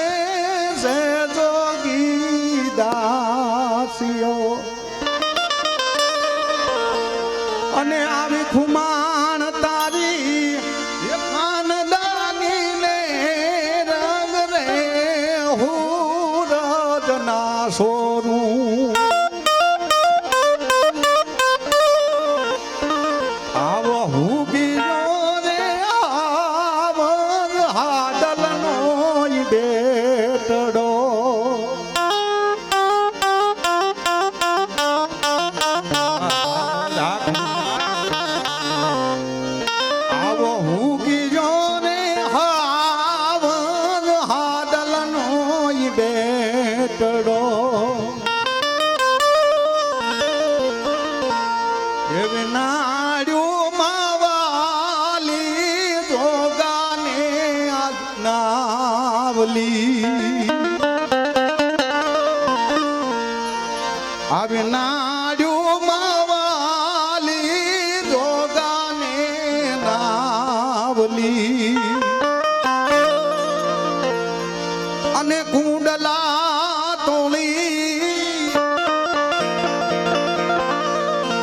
છે જોગી દાસીઓ અને આવી ખુમાણ તારી એ ખાનદાની ને રંગ રે હું રજના સોરું આવો હું ગીરો રે આવર હાડલનો બેટડો આવો હું ગીરો રે આવર હાડલનો બેટડો એવી નાડ્યું માવાલી જોગાને નાવલી આવી નાડ્યું માવાલી જોગાને નાવલી અને કુંડલા તોળી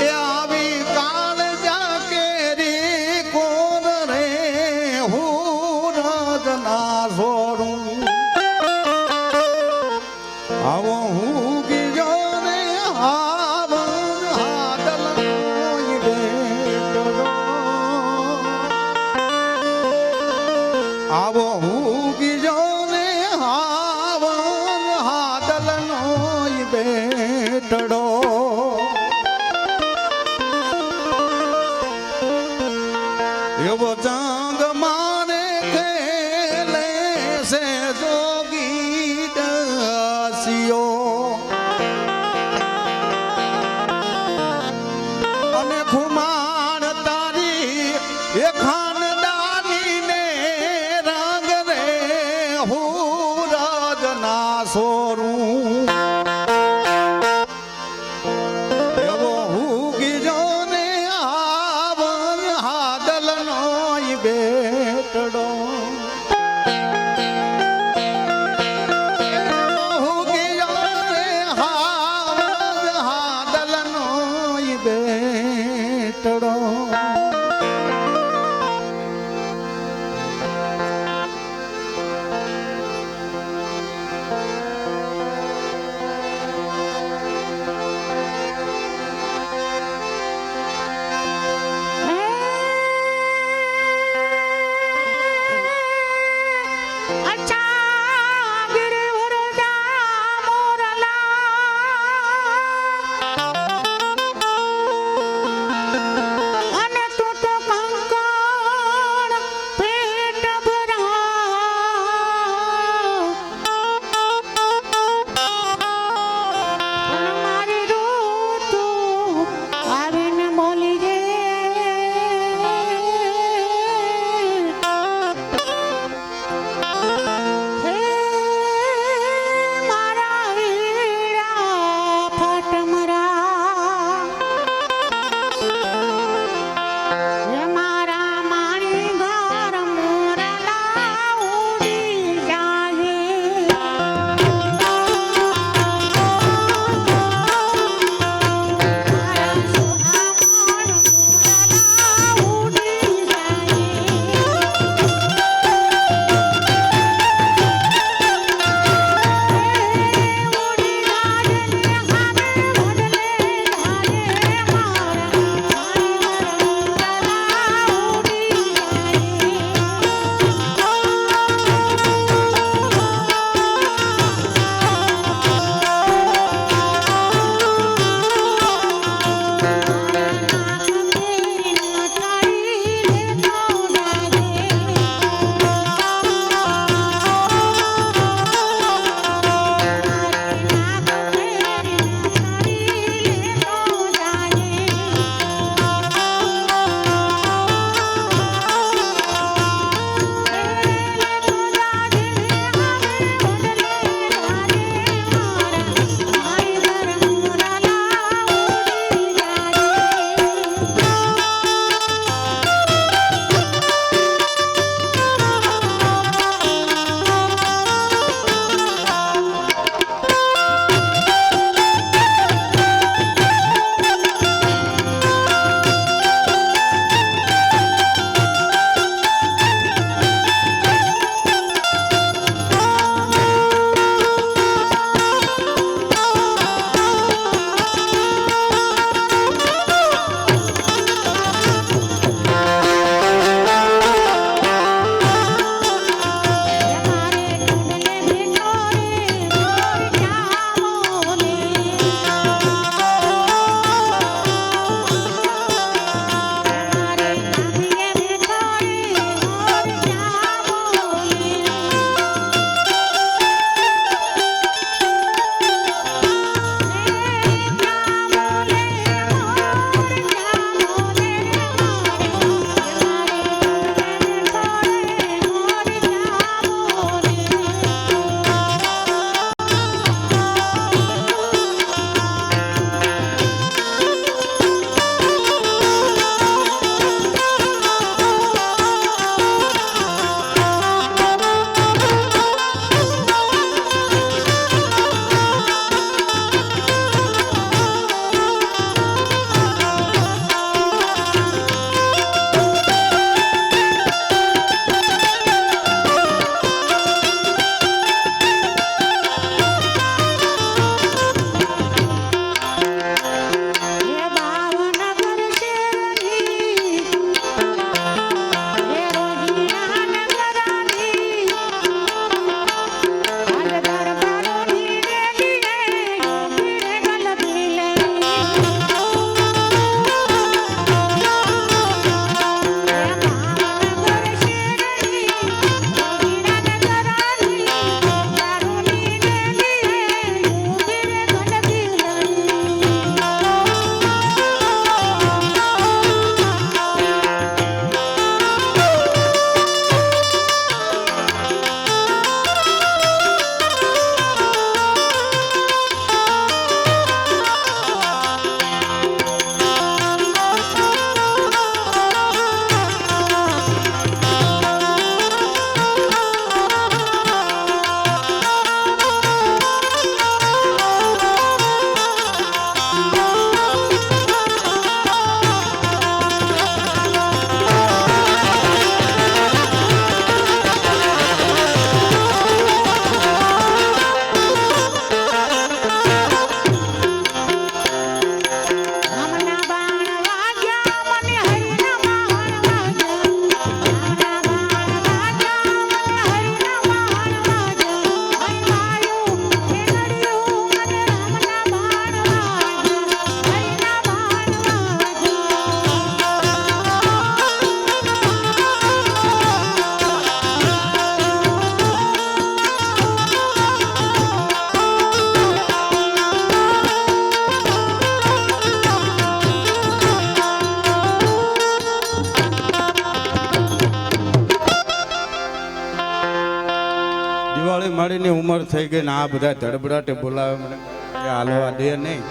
એ આવી કાળજા કેરી કોર રે હું રજના સોરું આવો હું ગીજો રે આવર હાડલનો બેટડો આવો હું ગીજો રે આવર હાડલનો બેટડો એવો જંગ મારે ખેલે છે જોગી દાસીઓ અને ખુમાણ તારી એ ખાનદાની ને રંગ રે હું રજના સોરું એવો હું ગીજો ને આવર હાડલનો બેટડો હું ગીજો ને આવર હાડલનો બેટડો માળીની ઉંમર થઈ ગઈ ને આ બધા ધડબડાટે બોલાવે મને કે હાલવા દે નહીં.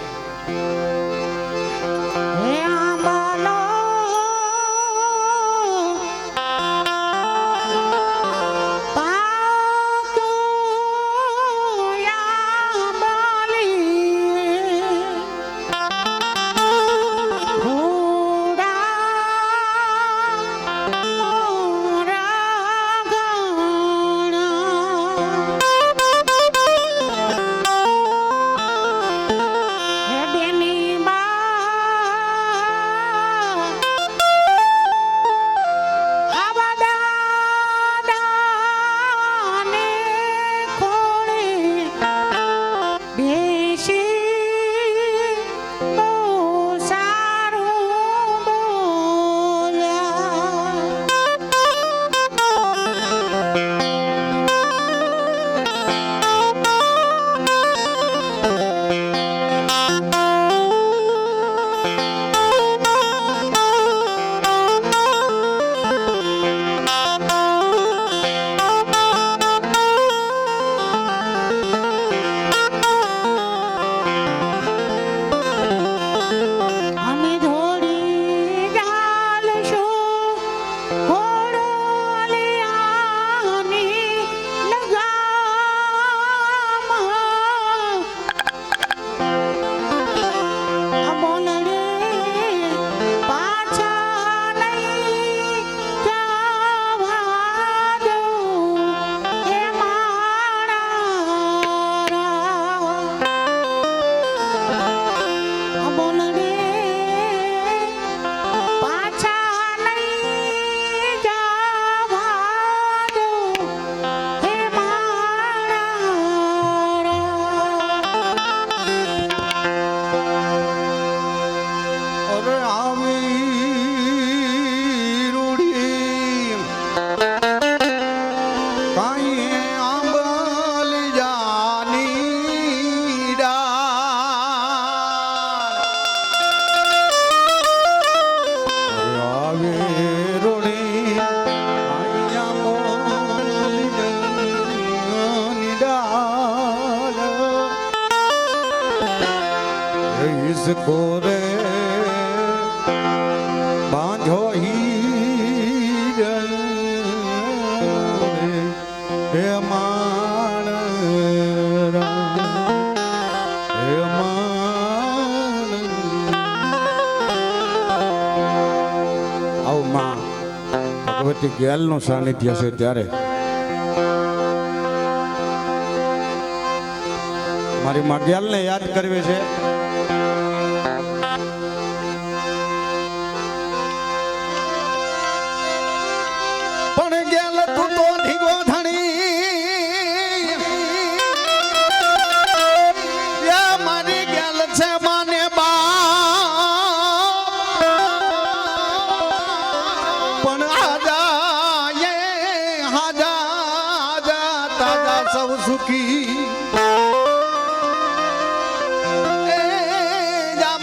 इसको रे बांधो हीरन हे मान हे मान આવ માં ભગવતી ગેલનું સાનિધ્ય છે ત્યારે મારી માં ગેલને યાદ કરવી છે. પણ ગેલ તું તો ધીગો ધણી મારી ગેલ છે માને બા પણ હાજા તાજા સૌ સુખી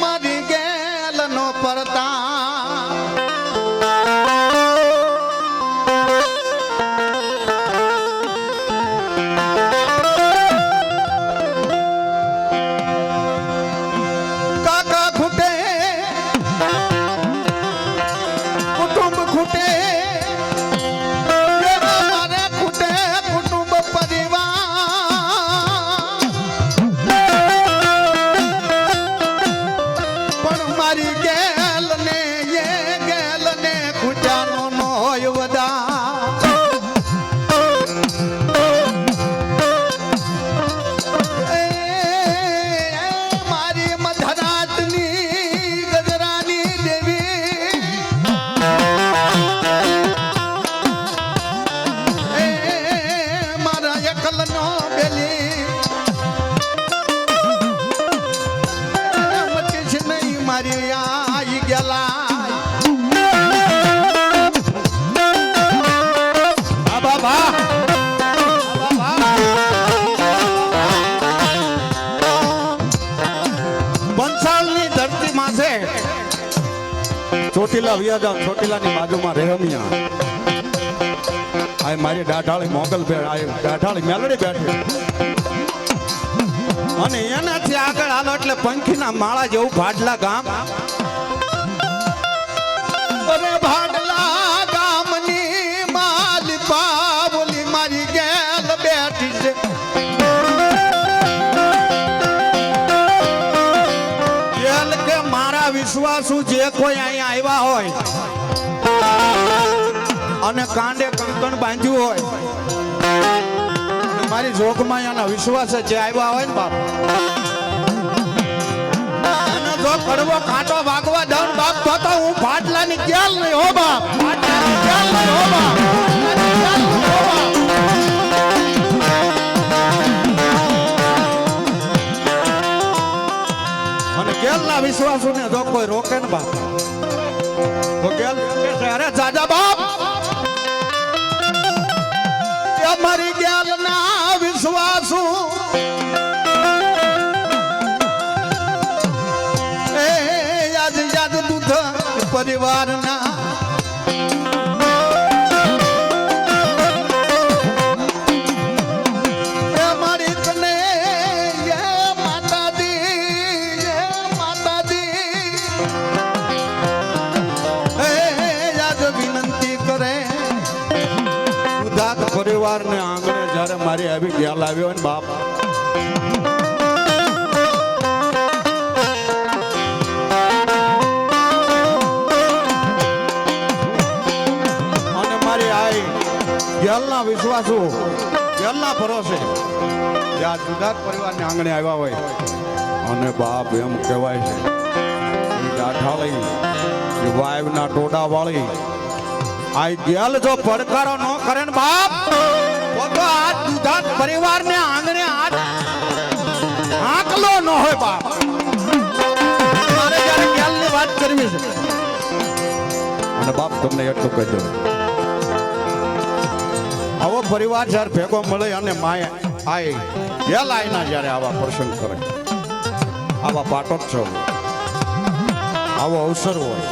મારી ગેલ નો પરતા ચોટીલા વ્યાજા ચોટીલાની બાજુમાં રહેમિયા આ મારી દાઢાળી મોગલ બેડ આ દાઢાળી મેલડી બેઠી અને એનાથી આગળ હાલો એટલે પંખીના માળા જેવું ભાડલા ગામ અરે ભાડલા ગામની માલિપા બોલી મારી ગેલ બેઠી છે ગેલ કે મારા વિશ્વાસુ જે કોઈ અહીંયા આવ્યા હોય અને કાંડે કંકણ બાંધ્યું હોય અને મારી જોગમાં એના વિશ્વાસ જે આવ્યા હોય ને બાપ અને જો કડવો કાંટો વાગવા દઉં બાપ તો હું ભાડલાની ગેલ નહીં હો બાપ ભાડલાની ગેલ નહીં હો બાપ ભાડલાની ગેલ નહીં હો બાપ અને ગેલના વિશ્વાસુને જો કોઈ રોકે ને બાપ તો ગેલ કે છે, અરે જાજા બાપ અમારી ગેલ ના વિશ્વાસુ એ યાદ યાદ દૂધ પરિવારના એ મારી કને એ માતાજી એ યાદ વિનંતી કરે ઉદાત પરિવારને આંગણે જ્યારે મારી આવી ગેલ આવ્યો ને બાપ અને મારી આઈ ગેલના વિશ્વાસુ ગેલના ભરોસે જ્યાં ઉદાત પરિવારને આંગણે આવ્યા હોય અને બાપ એમ કહેવાય છે એ દાઢાળી એ વાયવના ટોડા વાળી આ ગેલ જો પડકારો ન કરે ને બાપ તો આ દુધાત પરિવારને આંગણે આંકલો ન હોય બાપ મારે જ્યારે ગેલની વાત કરવી છે અને બાપ તમને એટલું કહી દઉં આવો પરિવાર જ્યારે ભેગો મળે અને માએ આય ગેલ આઈના જ્યારે આવા પ્રસંગ કરે આવા પાટોત્સવ આવો અવસર હોય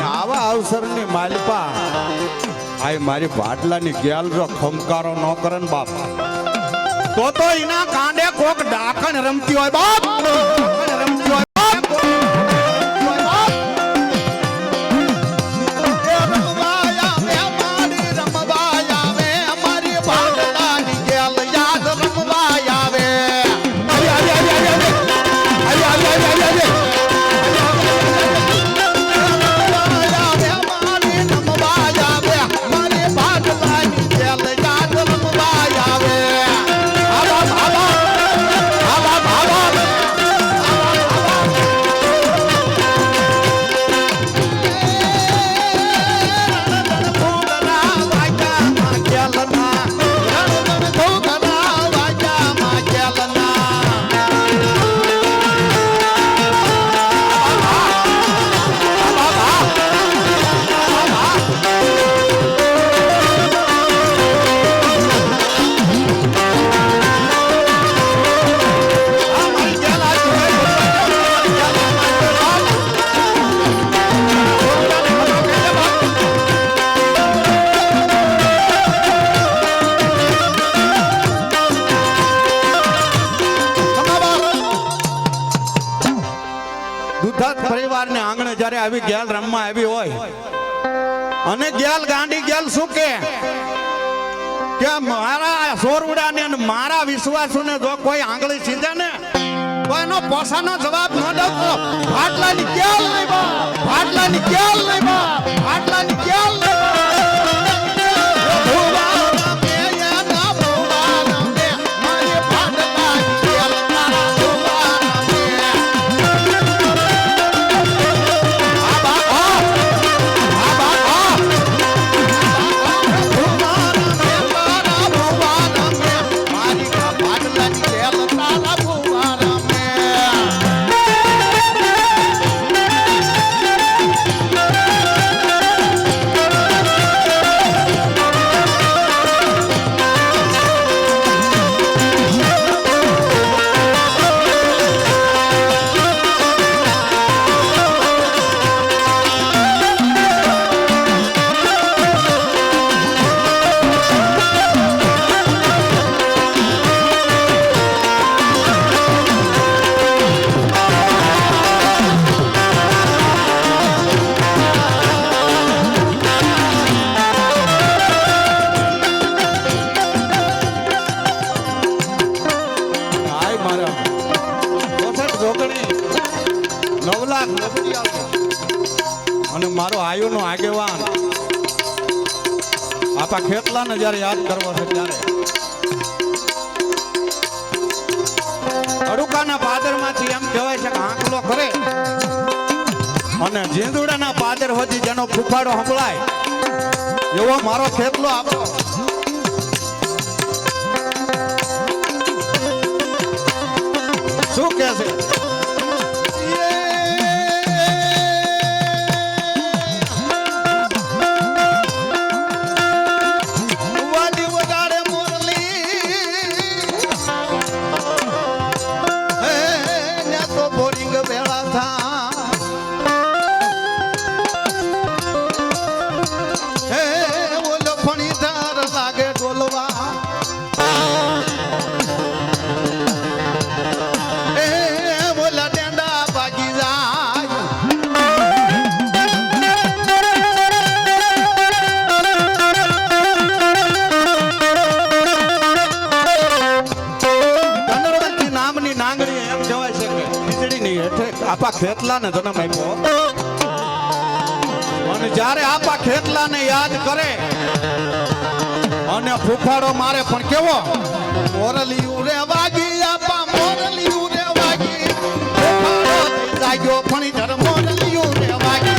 આવા અવસરની માલિપા આ મારી ભાડલાની ગેલ જો ખમકારો ન કરે ને બાપ તો એના કાંડે કોક ડાકણ રમતી હોય બાપ ડાકણ રમતી હોય બાપ એ રમવાયા મે મારી રમવાયા મે અમારી ભાડલાની ગેલ યાદ રમવાયા વે દુધાત પરિવારને આંગણે જ્યારે આવી ગેલ રમવા આવી હોય અને ગેલ ગાંડી ગેલ શું કે મારા સોરવડાને અને મારા વિશ્વાસુને જો કોઈ આંગળી સીધે ને તો એનો પોસાનો જવાબ ન દઉં તો ભાડલાની ગેલ નહીં બા ભાડલાની ગેલ નહીં બા ભાડલાની ગેલ નહીં 9 લાખ લપડી આવજો. અને મારો આયુનો આગેવાન આપા ખેતલાને જ્યારે યાદ કરવો છે ત્યારે અડુકાના પાદરમાંથી એમ કહેવાય છે કે આંકલો કરે અને જીંદુડાના પાદર હોતી જેનો ફૂફાડો સંભળાય એવો મારો ખેતલો આપણો શું કહે છે? વાદી વગાડે મોરલી હે ને તો બોરિંગ બેળા થા હે ઓલો ફણીદાર લાગે ડોલવા હે ઓલા ડેંડા ભાગી જાય ધનવંતી નામની નાંગણી એમ કહેવાય છે કે ખીચડીની હેઠે આપા ખેતલાને જન્મ આપ્યો અને જ્યારે આપા ખેતલાને યાદ કરે અને ફૂફાડો મારે પણ કેવો મોરલિયું રે વાગી આપા મોરલિયું રે વાગી ફૂફાડો જાગ્યો ફણી ધર મોરલિયું રે વાગી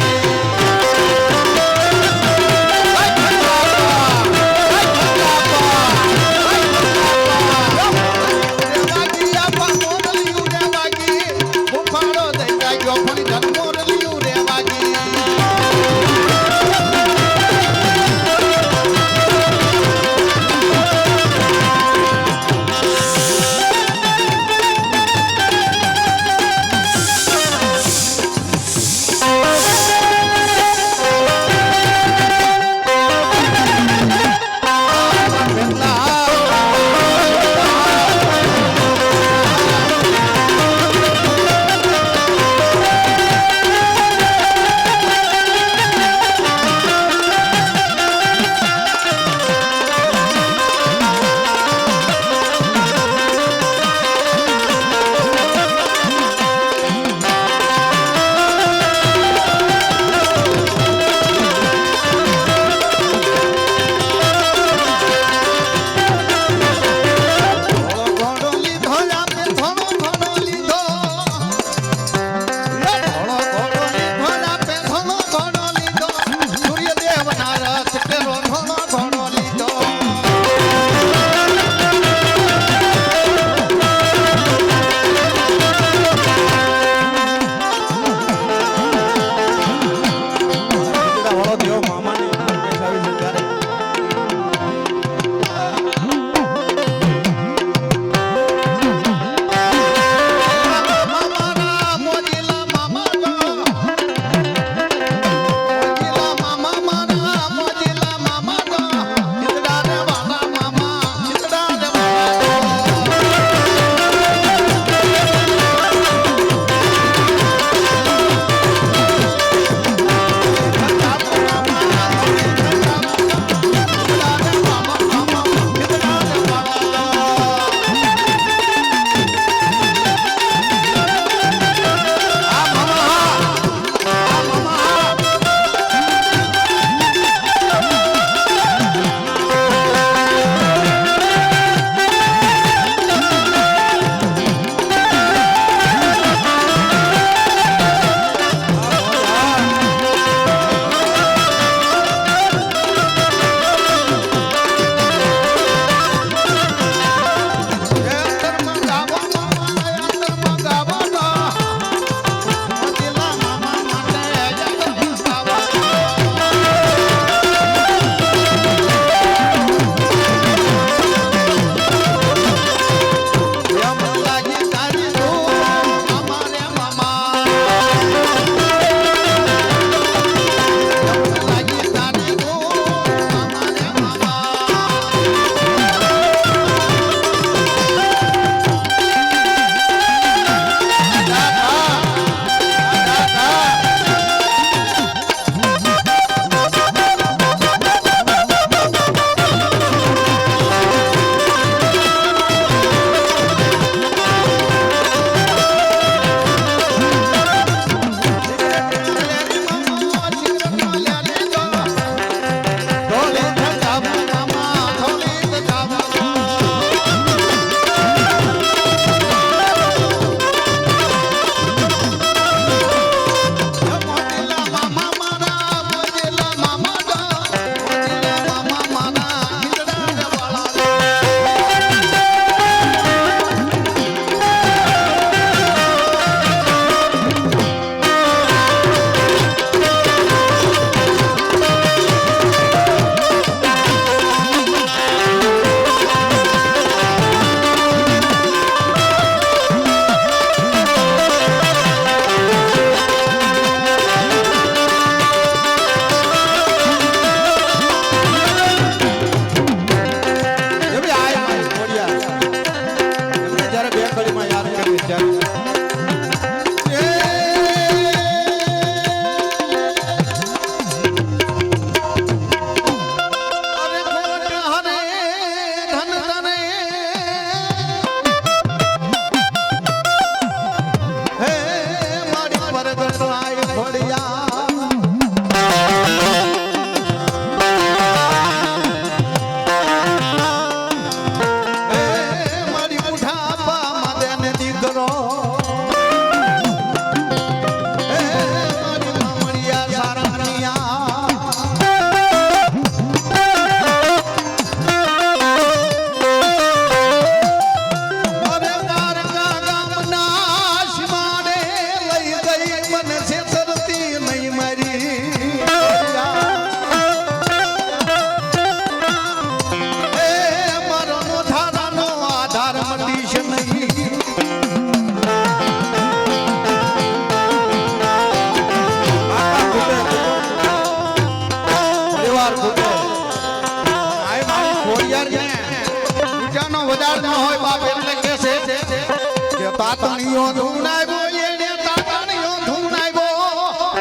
તાતણીઓ ધૂણાવ્યો એને તાતણીઓ ધૂણાવ્યો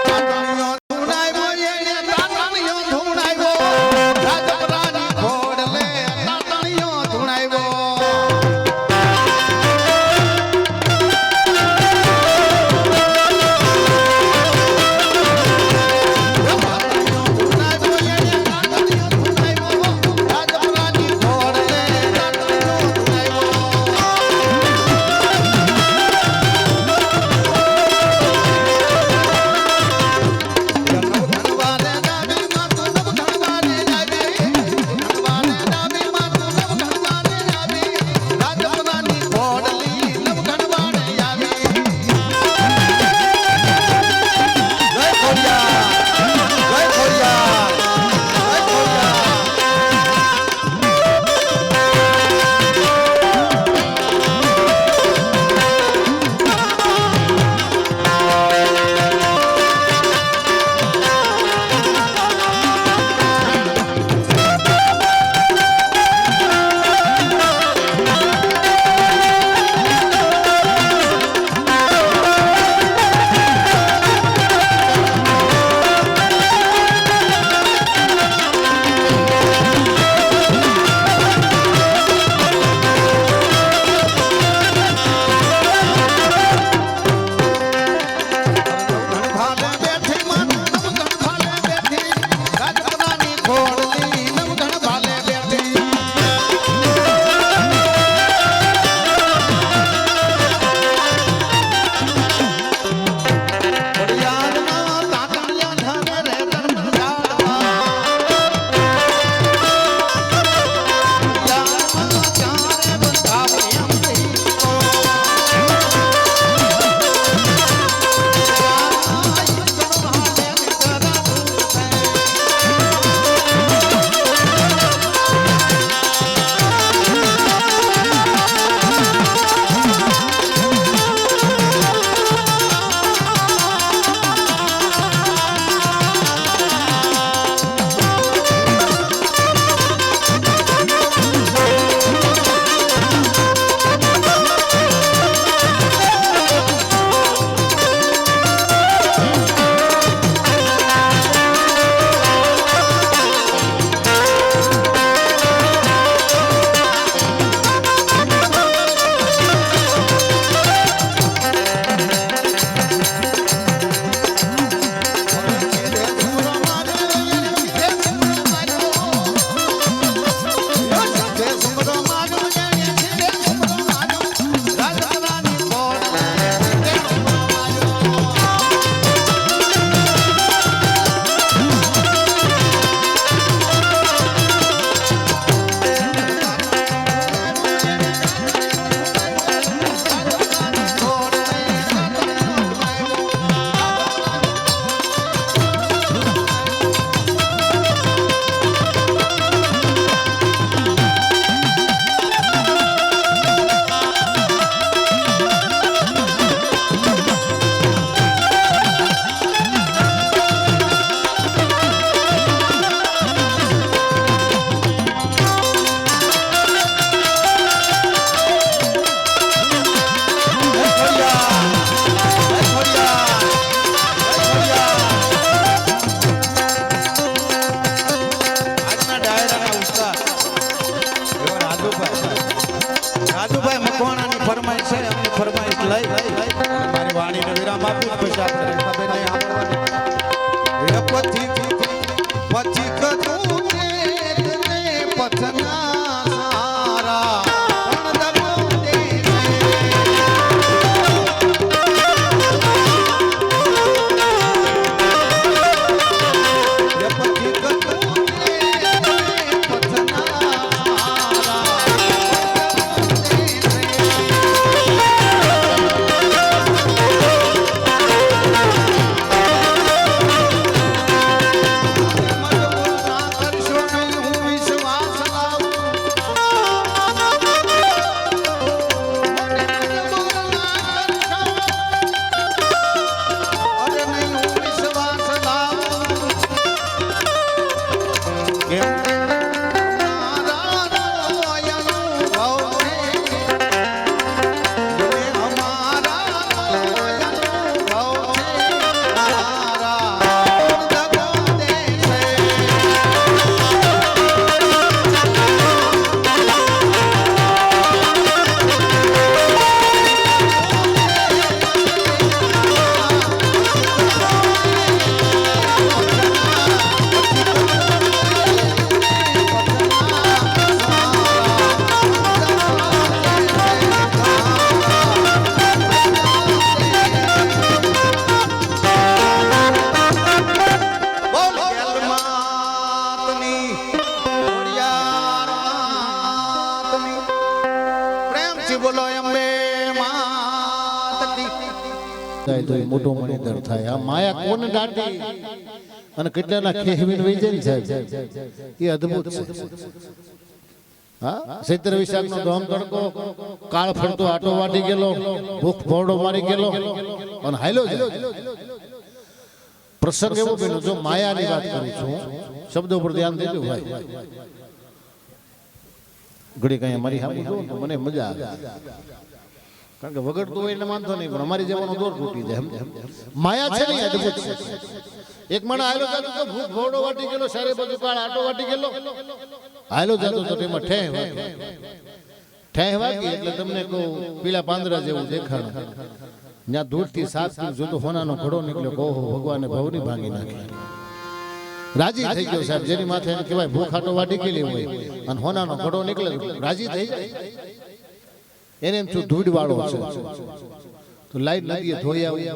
તાતણીઓ ધૂણાવ્યો એને તાતણીઓ ધૂણાવ્યો રાજપરાની ખોડલે તાતણીઓ ધૂણાવ્યો મુકાય તો મોટો મણીધર થાય. આ માયા કોને દાટી અને કેટલાના ખેહવીને વહી જાય ને સાહેબ, એ અદ્ભુત છે. હા, ચૈત્ર વિશાખનો ધોમ તડકો, કાળ ફરતો આટો વાટી ગયેલો, ભૂખ ભોરડો મારી ગયેલો અને હાલ્યો જાય. પ્રસંગ એવો બન્યો, જો માયાની વાત કરું છું, શબ્દો પર ધ્યાન દેજો ભાઈ. ઘડી કઈ મારી સામે જોઉં તો મને મજા આવે, કારણ કે વગડતું હોય એને માનતો નહીં, પણ અમારી જેવાનો દોર તૂટી જાય. માયા છે ને અદ્ભુત છે. એક માણસ હાલો જાતો તો ભૂખ ભોરડો વાટી ગયેલો, સારે બાજુ કાળ આટો વાટી ગયેલો, હાલો જાતો તો તેમાં ઠેહ વાગી એટલે તમને કહું પીલા પાંદડા જેવું દેખાણું. ત્યાં દૂરથી સાત જોતો હોનાનો ઘડો નીકળ્યો, ઓહો ભગવાને ભવની ભાંગી નાખી. રાજી થઈ ગયો સાહેબ, જેની માથે એને કહેવાય ભૂખ આટો વાટી ગયેલી હોય અને હોનાનો ઘડો નીકળે, રાજી થઈ જાય. એને એમ શું ધૂળ વાળો છે તો લાઈન નદીએ ધોઈ આવી.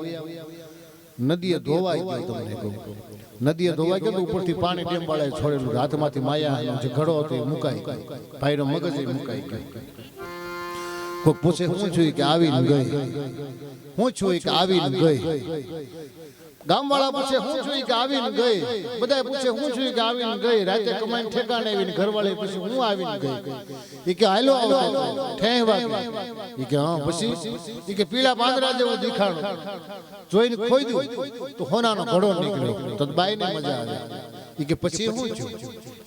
નદીએ ધોવાઈ ગયો, તમને કહું નદીએ ધોવાઈ ગયો તો ઉપરથી પાણી ટેમ વાળાએ છોડેલું, હાથમાંથી માયા જે ઘડો હતો એ મુકાઈ ગયો, ભાઈનો મગજ એ મુકાઈ ગયો. કોઈક પૂછે હું છું કે આવીને ગઈ, હું છું કે આવીને ગઈ. ગામ વાળા પૂછે હું છું કે આવીને ગઈ, બધા પૂછે હું છું કે આવીને ગઈ. રાતે કમાઈને ઠેકાણે આવીને ઘરવાળી પૂછે હું આવીને ગઈ. એ કે હાલો આવતો ઠેહ વાગી. એ કે હા, પછી એ કે પીળા પાંદડા જેવું દેખાણું, જોઈને ખોઈ દઉં તો હોનાનો ઘડો નીકળ્યો, તો બાઈને મજા આવે. એ કે પછી હું છું,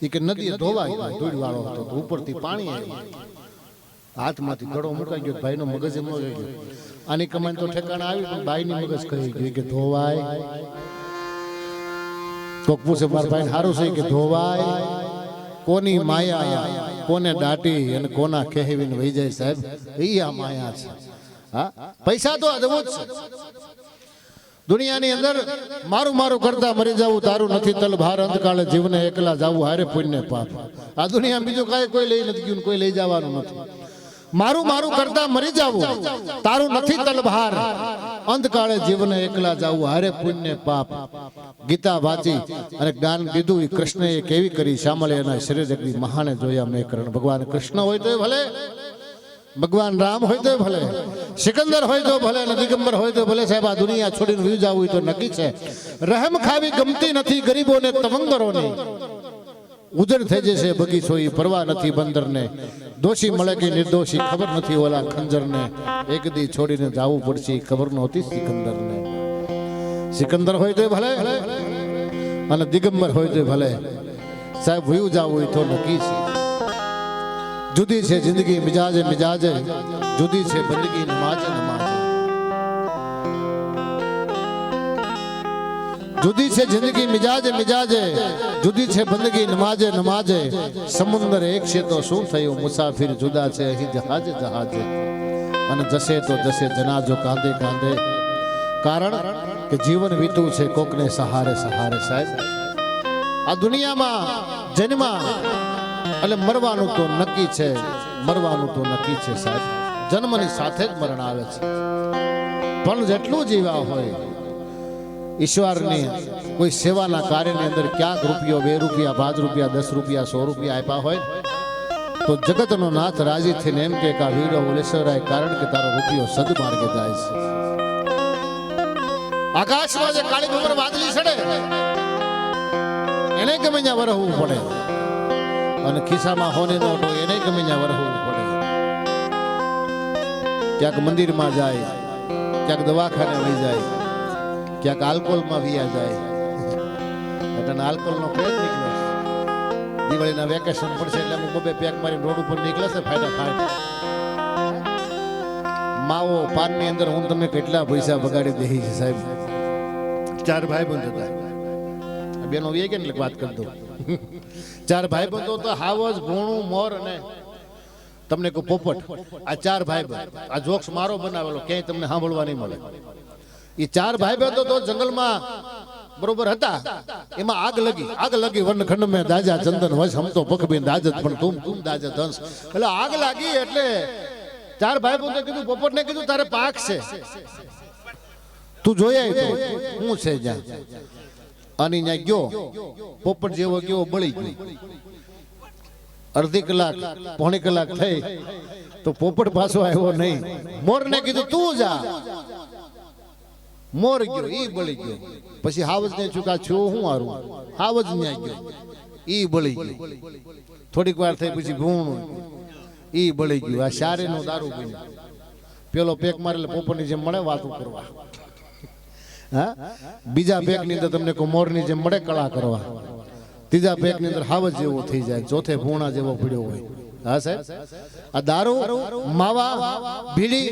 એ કે નદીએ ધોવાઈ ગયો, ધૂળ વાળો હતો તો ઉપરથી પાણી આવ્યું, હાથમાંથી ઘડો મુકાઈ ગયો, ભાઈનો મગજ એમ ન ગયો. આની કમાઈને તો ઠેકાણે આવી, પણ બાઈની મગજ કહી ગઈ કે ધોવાય. કોક પૂછે મારા ભાઈ સારું છે કે ધોવાય. કોની માયા કોને દાટી અને કોના કહેવીને વહી જાય સાહેબ, એ આ માયા છે. હા, પૈસા તો અદ્ભુત છે. દુનિયાની અંદર મારું મારું કરતા મરી જવું તારું નથી તલભાર, અંતકાળે જીવને એકલા જવું હારે પુણ્ય પાપ. આ દુનિયા બીજું કાંઈ કોઈ લઈ નથી ગયું, કોઈ લઈ જવાનું નથી. મારું મારું કરતા મરી જવું તારું નથી તલભાર, અંતકાળે જીવને એકલા જવું હારે પુણ્ય પાપ. ગીતા વાંચી અને જ્ઞાન દીધું એ કૃષ્ણએ કેવી કરી, શામળે એના શરીર જગદી મહાને જોયા મેં કરણ. ભગવાન કૃષ્ણ હોય તો ભલે, ભગવાન રામ હોય તો ભલે, સિકંદર હોય તો ભલે, અને દિગંબર હોય તો ભલે. સાહેબ આ દુનિયા છોડીને વી જવું હોય તો નક્કી છે. રહેમ ખાવી ગમતી નથી ગરીબોને તવંગરોની, ઉજળ થઈ જશે બગીચો એ પરવા નથી બંદરને. દોષી મળે કે નિર્દોષી ખબર નથી ઓલા ખંજરને, એક દી છોડીને જાવું પડશે ખબર નહોતી સિકંદરને. સિકંદર હોય તો ભલે અને દિગંબર હોય તો ભલે, સાહેબ વયું જવું હોય તો નક્કી છે. જુદી છે જિંદગી મિજાજે મિજાજે, જુદી છે બંદગી નમાજે નમાજે. જુદી છે જિંદગી મિજાજે મિજાજે, જુદી છે બંદગી નમાજે નમાજે. સમુદ્ર એક છે તો શું થયું, મુસાફિર જુદા છે અહીં જહાજે જહાજે. અને જશે તો જશે જનાજો કાંધે કાંધે, કારણ કે જીવન વીતું છે કોકને સહારે સહારે. સાહેબ આ દુનિયામાં જન્મા એટલે મરવાનું તો નક્કી છે, મરવાનું તો નક્કી છે સાહેબ. જન્મની સાથે જ મરણ આવે છે, પણ જેટલું જીવા હોય ઈશ્વરની કોઈ સેવાના કાર્યની અંદર ક્યાંક રૂપિયો 2 રૂપિયા 5 રૂપિયા 10 રૂપિયા 100 રૂપિયા આપ્યા હોય તો જગતનો નાથ રાજી થઈને એમ કે કા વીરો ઓલેશ્વરાય, કારણ કે તારો રૂપિયો સદમાર્ગે જાય છે. આકાશમાં જે કાળી ભમર વાદળી ચડે એને ગમે ત્યાં વરહવું પડે, અને ખિસ્સામાં હોની નોટ હોય એને ગમે ત્યાં વરહવું પડે. ક્યાંક મંદિરમાં જાય, ક્યાંક દવાખાને લઈ જાય, ક્યાંક આલ્કોહોલમાં વિયા જાય. એટલે આલ્કોહોલનો ક્રેઝ નીકળે. દિવાળીના વેકેશન પડશે એટલે અમુક 2 પેક મારી રોડ ઉપર નીકળે છે ફાયદા ફાયદા. માવો પાનની અંદર હું તમે કેટલા પૈસા બગાડી દઈ છે સાહેબ. 4 ભાઈબંધ હતા, બેનો વે કે વાત કરી દઉં. 4 ભાઈબંધો તો હાવજ ભોણું મોર અને તમને કહું પોપટ, આ 4 ભાઈબંધ. આ જોક્સ મારો બનાવેલો, ક્યાંય તમને સાંભળવા નહીં મળે. એ 4 ભાઈબંધો તો જંગલમાં બરોબર હતા, એમાં આગ લગી વનખંડ મેં દાજા ચંદન વશ હમ તો પખબીન દાજત પણ તુમ દાજત હંસ. એટલે આગ લાગી એટલે 4 ભાઈબંધો કીધું, પોપટને કીધું તારે પાક છે, તું જોયા તો હું છે જ્યાં. અને ત્યાં ગયો, પોપટ જેવો કેવો બળી ગયો. અડધી કલાક પોણી કલાક થઈ તો પોપટ પાછો આવ્યો નહીં. મોરને કીધું તું જા. મોર ગયો ઈ બળી ગયો, પછી હાવજ ને ચૂકા છો હું હારું, હાવજ ન્યા ગયો ઈ બળી ગયો, થોડીક વાર થઈ પછી ભૂણું ઈ બળી ગયું. આ શારીનો દારૂ પીને પેલો પેક મારેલે પોપરની જેમ મળે વાતો કરવા, હા બીજા પેક ની અંદર તમને કોઈ મોરની જેમ મળે કળા કરવા, ત્રીજા પેક ની અંદર હાવજ જેવો થઈ જાય, ચોથે ભૂણા જેવો પડ્યો હોય. હા સાહેબ, આ દારૂ માવા બીડી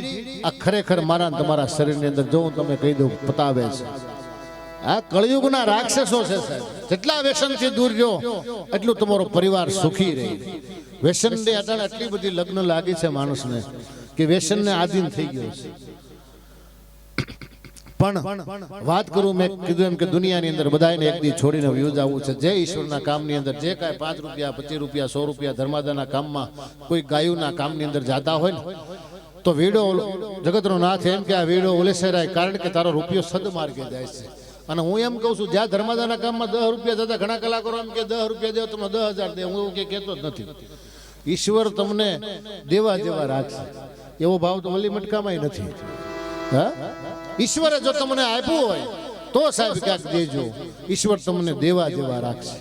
આ ખરેખર મારા ને તમારા શરીરની અંદર જો હું તમને કહી દઉં પતાવે છે. આ કળયુગના રાક્ષસો છે સાહેબ. જેટલા વ્યસનથી દૂર રહ્યો એટલું તમારો પરિવાર સુખી રહે. વ્યસનને અટાણે આટલી બધી લગ્ન લાગી છે માણસને કે વ્યસનને આધીન થઈ ગયો છે. પણ વાત કરું મેં કીધું એમ કે દુનિયાની અંદર બધાને એક દી છોડીને વ્યુઝ આવવું છે. જે ઈશ્વરના કામની અંદર જે કાંઈ 5 રૂપિયા 25 રૂપિયા 100 રૂપિયા ધર્માદાના કામમાં કોઈ ગાયુના કામની અંદર જાતા હોય ને તો વીડો જગતનો નાથ એમ કે આ વીડો ઓલેસરાય, કારણ કે તારો રૂપિયો સદ માર્ગે જાય છે. અને હું એમ કહું છું જ્યાં ધર્માદાના કામમાં 10 રૂપિયા જતા ઘણા કલાકારો એમ કે 10 રૂપિયા દેવો તમને 10,000 દે, હું એવું કે કહેતો જ નથી. ઈશ્વર તમને દેવા જેવા રાખશે એવો ભાવ તો વલી મટકામાં નથી. હા, ઈશ્વરે જો તમને આપ્યું હોય તો સાહેબ ક્યાંક દેજો, ઈશ્વર તમને દેવા જેવા રાખશે.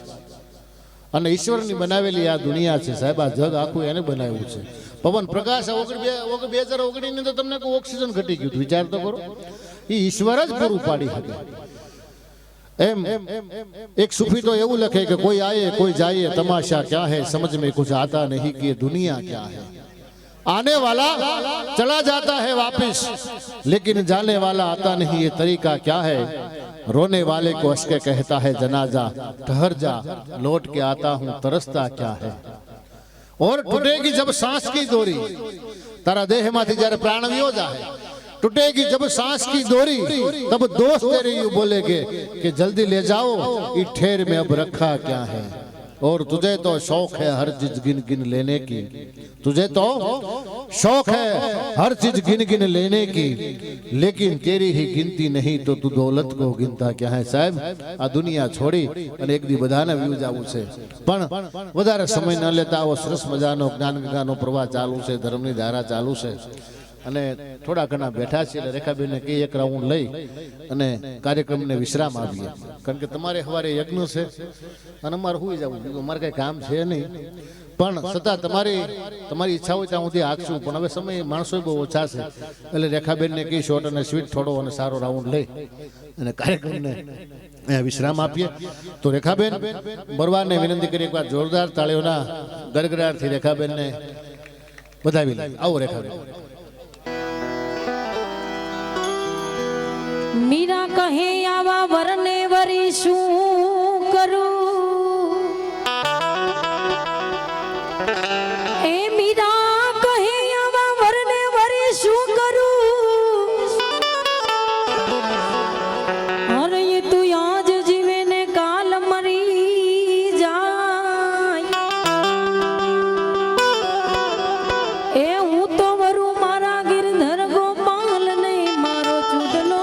અને ઈશ્વરની બનાવેલી આ દુનિયા છે સાહેબ, આ જગ આખું એને બનાવ્યું છે. પવન પ્રકાશ 2019 ની અંદર તમને કોઈ ઓક્સિજન ઘટી ગયું, વિચાર તો કરો. એ ઈશ્વર જ પૂરું પાડી શકે. એમ એક सूफी तो એવું લખે કે કોઈ આયે કોઈ જાયે तमाशा क्या है, समझ में कुछ आता नहीं कि दुनिया क्या है. आने वाला चला जाता है वापिस, लेकिन जाने वाला आता नहीं, ये तरीका क्या है. रोने वाले को हंस के कहता है जनाजा, ठहर जा लौट के आता हूँ तरसता क्या है. और टूटेगी जब सांस की डोरी, तारा देह माथी जયારે प्राण वियो जाए, टूटेगी जब सांस की डोरी तब दोस्त तेरे यूं बोलेंगे कि जल्दी ले जाओ इस ठेर में अब रखा क्या है. और तुझे तो शौक है हर चीज गिन गिन लेने की, तुझे तो शौक है हर चीज गिन गिन लेने की, लेकिन तेरी ही गिनती नहीं तो तू दौलत को गिनता क्या है. साहब આ દુનિયા છોડી અને એક દી બધાને વ્યૂઝ આવું છે, પણ વધારે સમય ન લેતા આવો સરસ મજાનો જ્ઞાન ગંગાનો પ્રવાહ ચાલુ છે, ધર્મની ધારા ચાલુ છે. અને થોડા ઘણા બેઠા છે એટલે રેખાબેનને કે એક રાઉન્ડ લઈ અને કાર્યક્રમને વિશ્રામ આપીએ, કારણ કે તમારે સવારે યજ્ઞ છે અને અમારે સુઈ જવું, અમારે કઈ કામ છે નહીં. પણ છતાં તમારી ઈચ્છા હોય ત્યાં સુધી હાંકશું, પણ હવે સમય માણસો બહુ ઓછા છે એટલે રેખાબેનને કહી શોર્ટ અને સ્વીટ થોડો અને સારો રાઉન્ડ લઈ અને કાર્યક્રમને વિશ્રામ આપીએ. તો રેખાબેન બરવાને વિનંતી કરી એકવાર જોરદાર તાળીઓના ગડગડાટથી રેખાબેનને વધાવી લે. આવો રેખાબેન. મીરા કહે આવા વરને વરી શું કરું, એ મીરા કહે આવા વરને વરી શું કરું. અરે તું આજ જીવે ને કાલ મરી જાય, એ હું તો વરું મારા ગિરધર ગોપાલ ને મારો ચૂડલો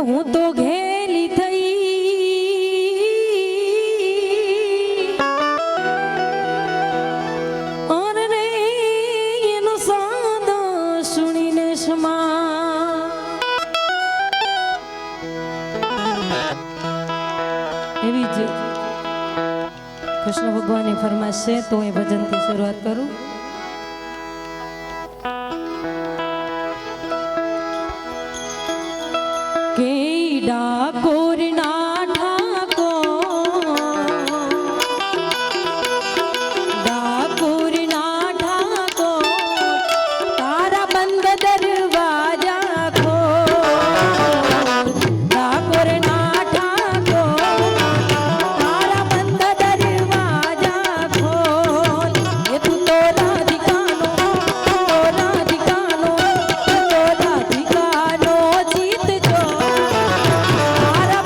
હું તો ઘેલી થઈ અને રે એનો સાદ સુણીને સમા એવી જ કૃષ્ણ ભગવાનની ફરમાશ છે. તો એ ભજનથી શરૂઆત કરું. કે ડાકોર ના ઠાકોર તારા બંધ દરવાજા ખોલ. ડાકોર ના ઠાકોર તારા બંધ દરવાજા ખોલ. એ તું તો રાધિકાનો જીત જો. તારા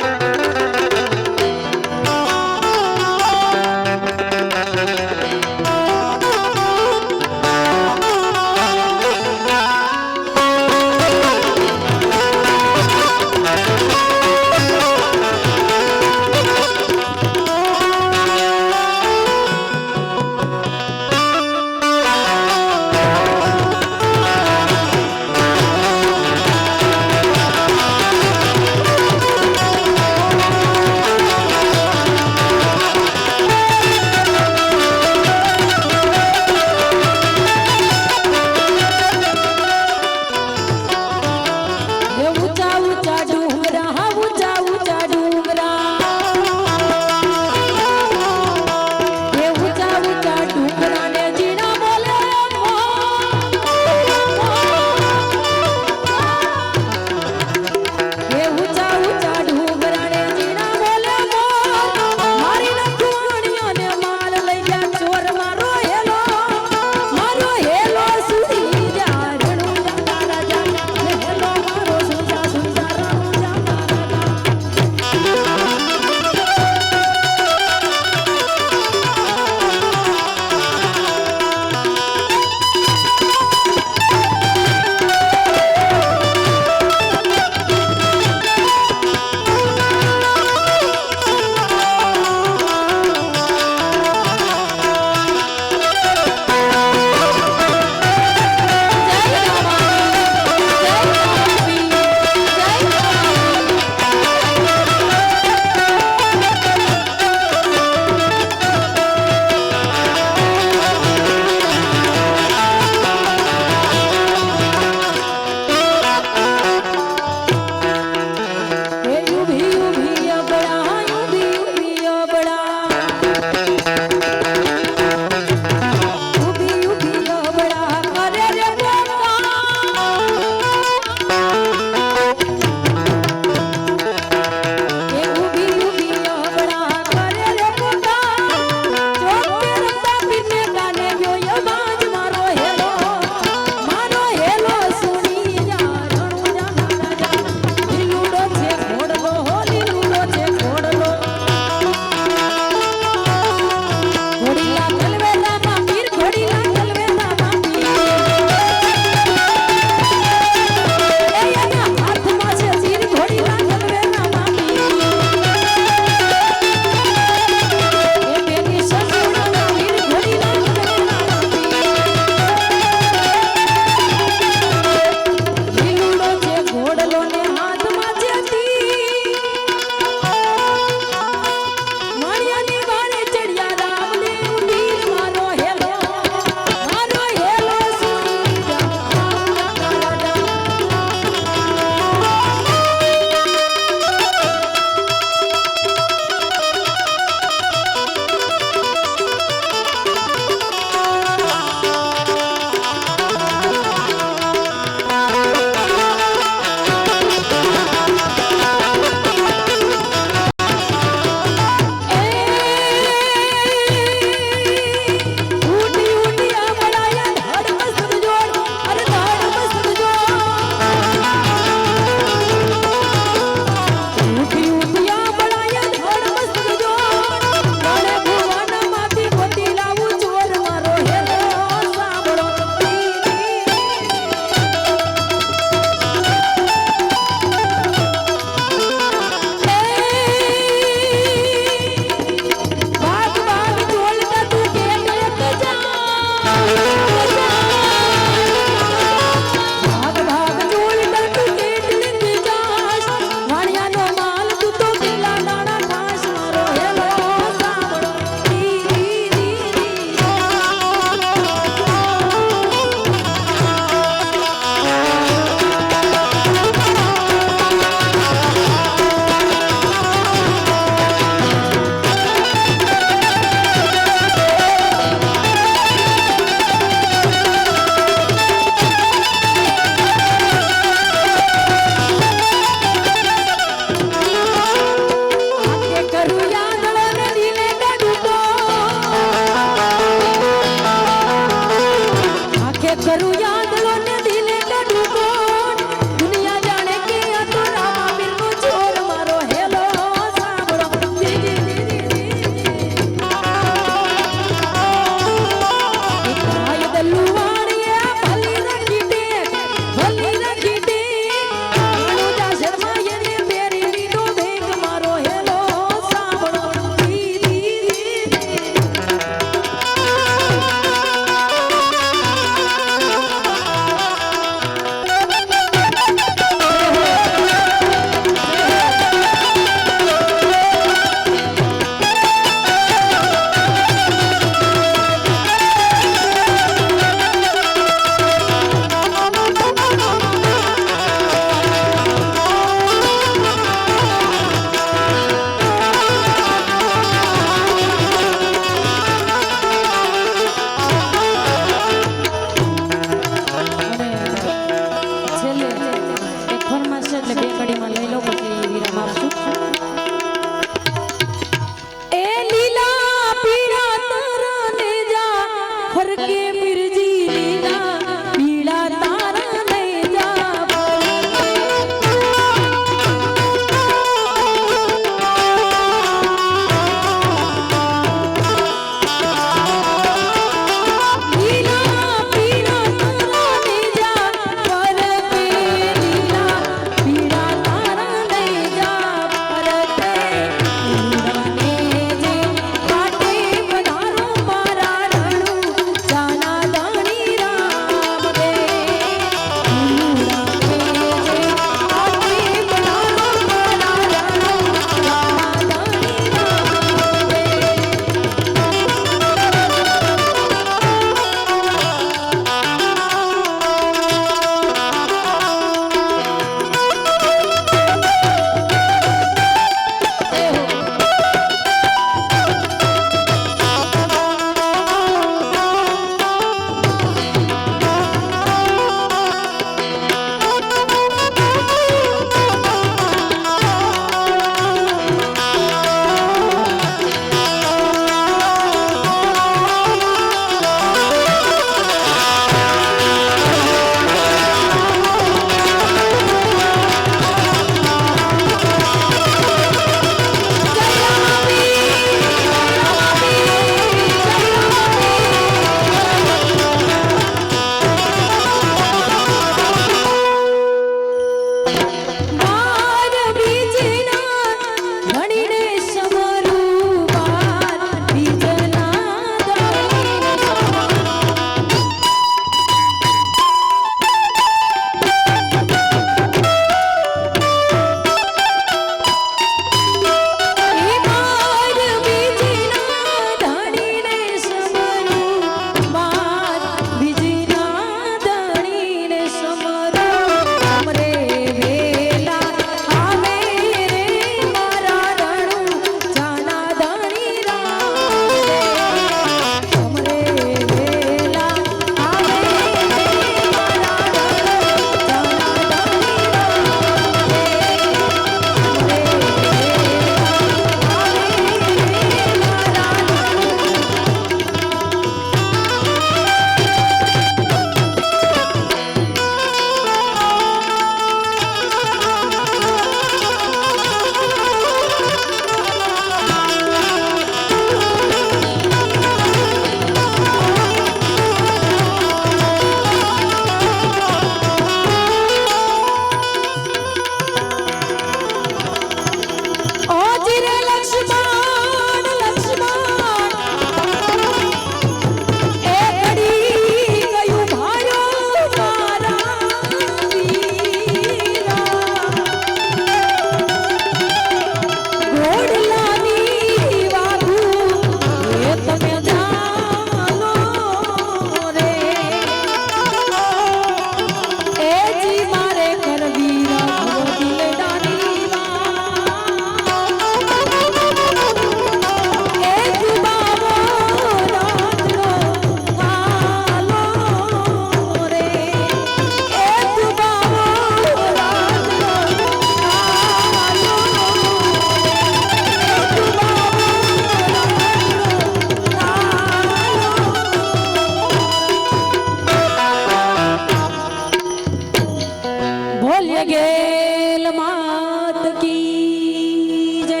બોલ્ય ગેલ માત કી જય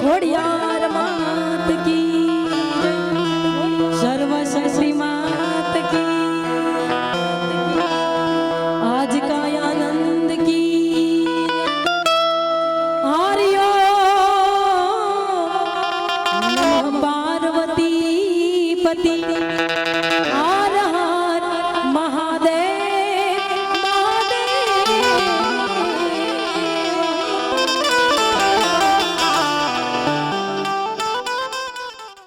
ઘોડિયાર માત કી જય સર્વશ્રી માત કી આજ કા આનંદ કી આર્યો નમઃ પાર્વતી પતિ